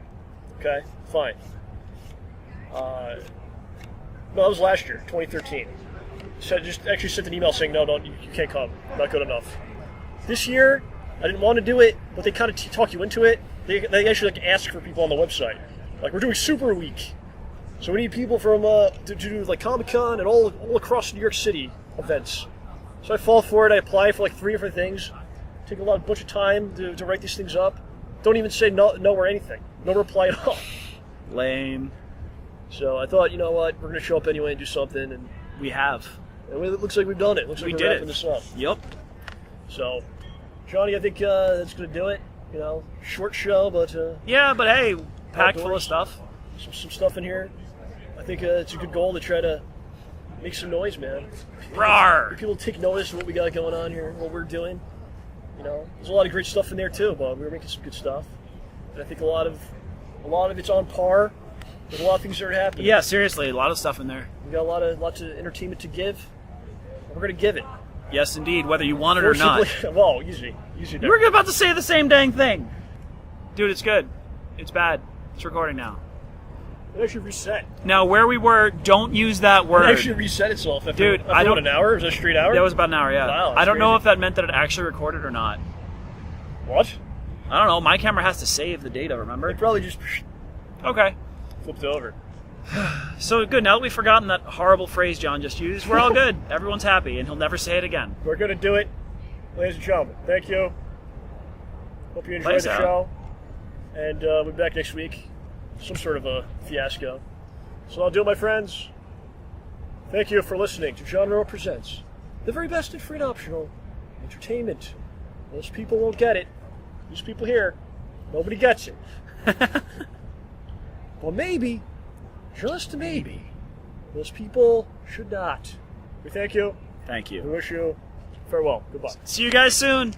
Okay, fine. No, that was last year, 2013. So I just actually sent an email saying no, you can't come. Not good enough. This year, I didn't want to do it, but they kind of talk you into it. They actually ask for people on the website. Like, we're doing Super Week, so we need people from to do like Comic-Con and all across New York City events. So I fall for it. I apply for like 3 different things. Take a bunch of time to write these things up. Don't even say no or anything. No reply at all. Lame. So I thought, you know what, we're going to show up anyway and do something. And We have. it looks like we've done it. Looks like We we're did wrapping it. this up. Yep. So, Johnny, I think that's going to do it. Short show, but Yeah, but hey, packed full of Outdoors. stuff. some stuff in here. I think it's a good goal to try to make some noise, man. Rawr! People take notice of what we got going on here, what we're doing. There's a lot of great stuff in there too, but we're making some good stuff. And I think a lot of it's on par. There's a lot of things that are happening. Yeah, seriously, a lot of stuff in there. We got lots of entertainment to give. And we're gonna give it. Yes, indeed, whether you want it or not. Well, easy. We're about to say the same dang thing. Dude, it's good. It's bad. It's recording now. It actually reset. Now, where we were, don't use that It word. actually reset itself after, Dude, after an hour? Was that a straight hour? That was about an hour, yeah. Wow, I that's don't know crazy. if that meant that it actually recorded or not. What? I don't know. My camera has to save the data, remember? It probably just Okay. flipped over. So good. Now that we've forgotten that horrible phrase John just used, we're all good. Everyone's happy, and he'll never say it again. We're gonna do it, ladies and gentlemen. Thank you. Hope you enjoyed Plays the out. show, and we'll be back next week. Some sort of a fiasco. So I'll do it, my friends. Thank you for listening to JohnRamboPresents, the very best in free and optional entertainment. Most people won't get it. These people here, nobody gets it. Well, maybe, just maybe, those people should not. We thank you. Thank We you. wish you farewell. Goodbye. See you guys soon.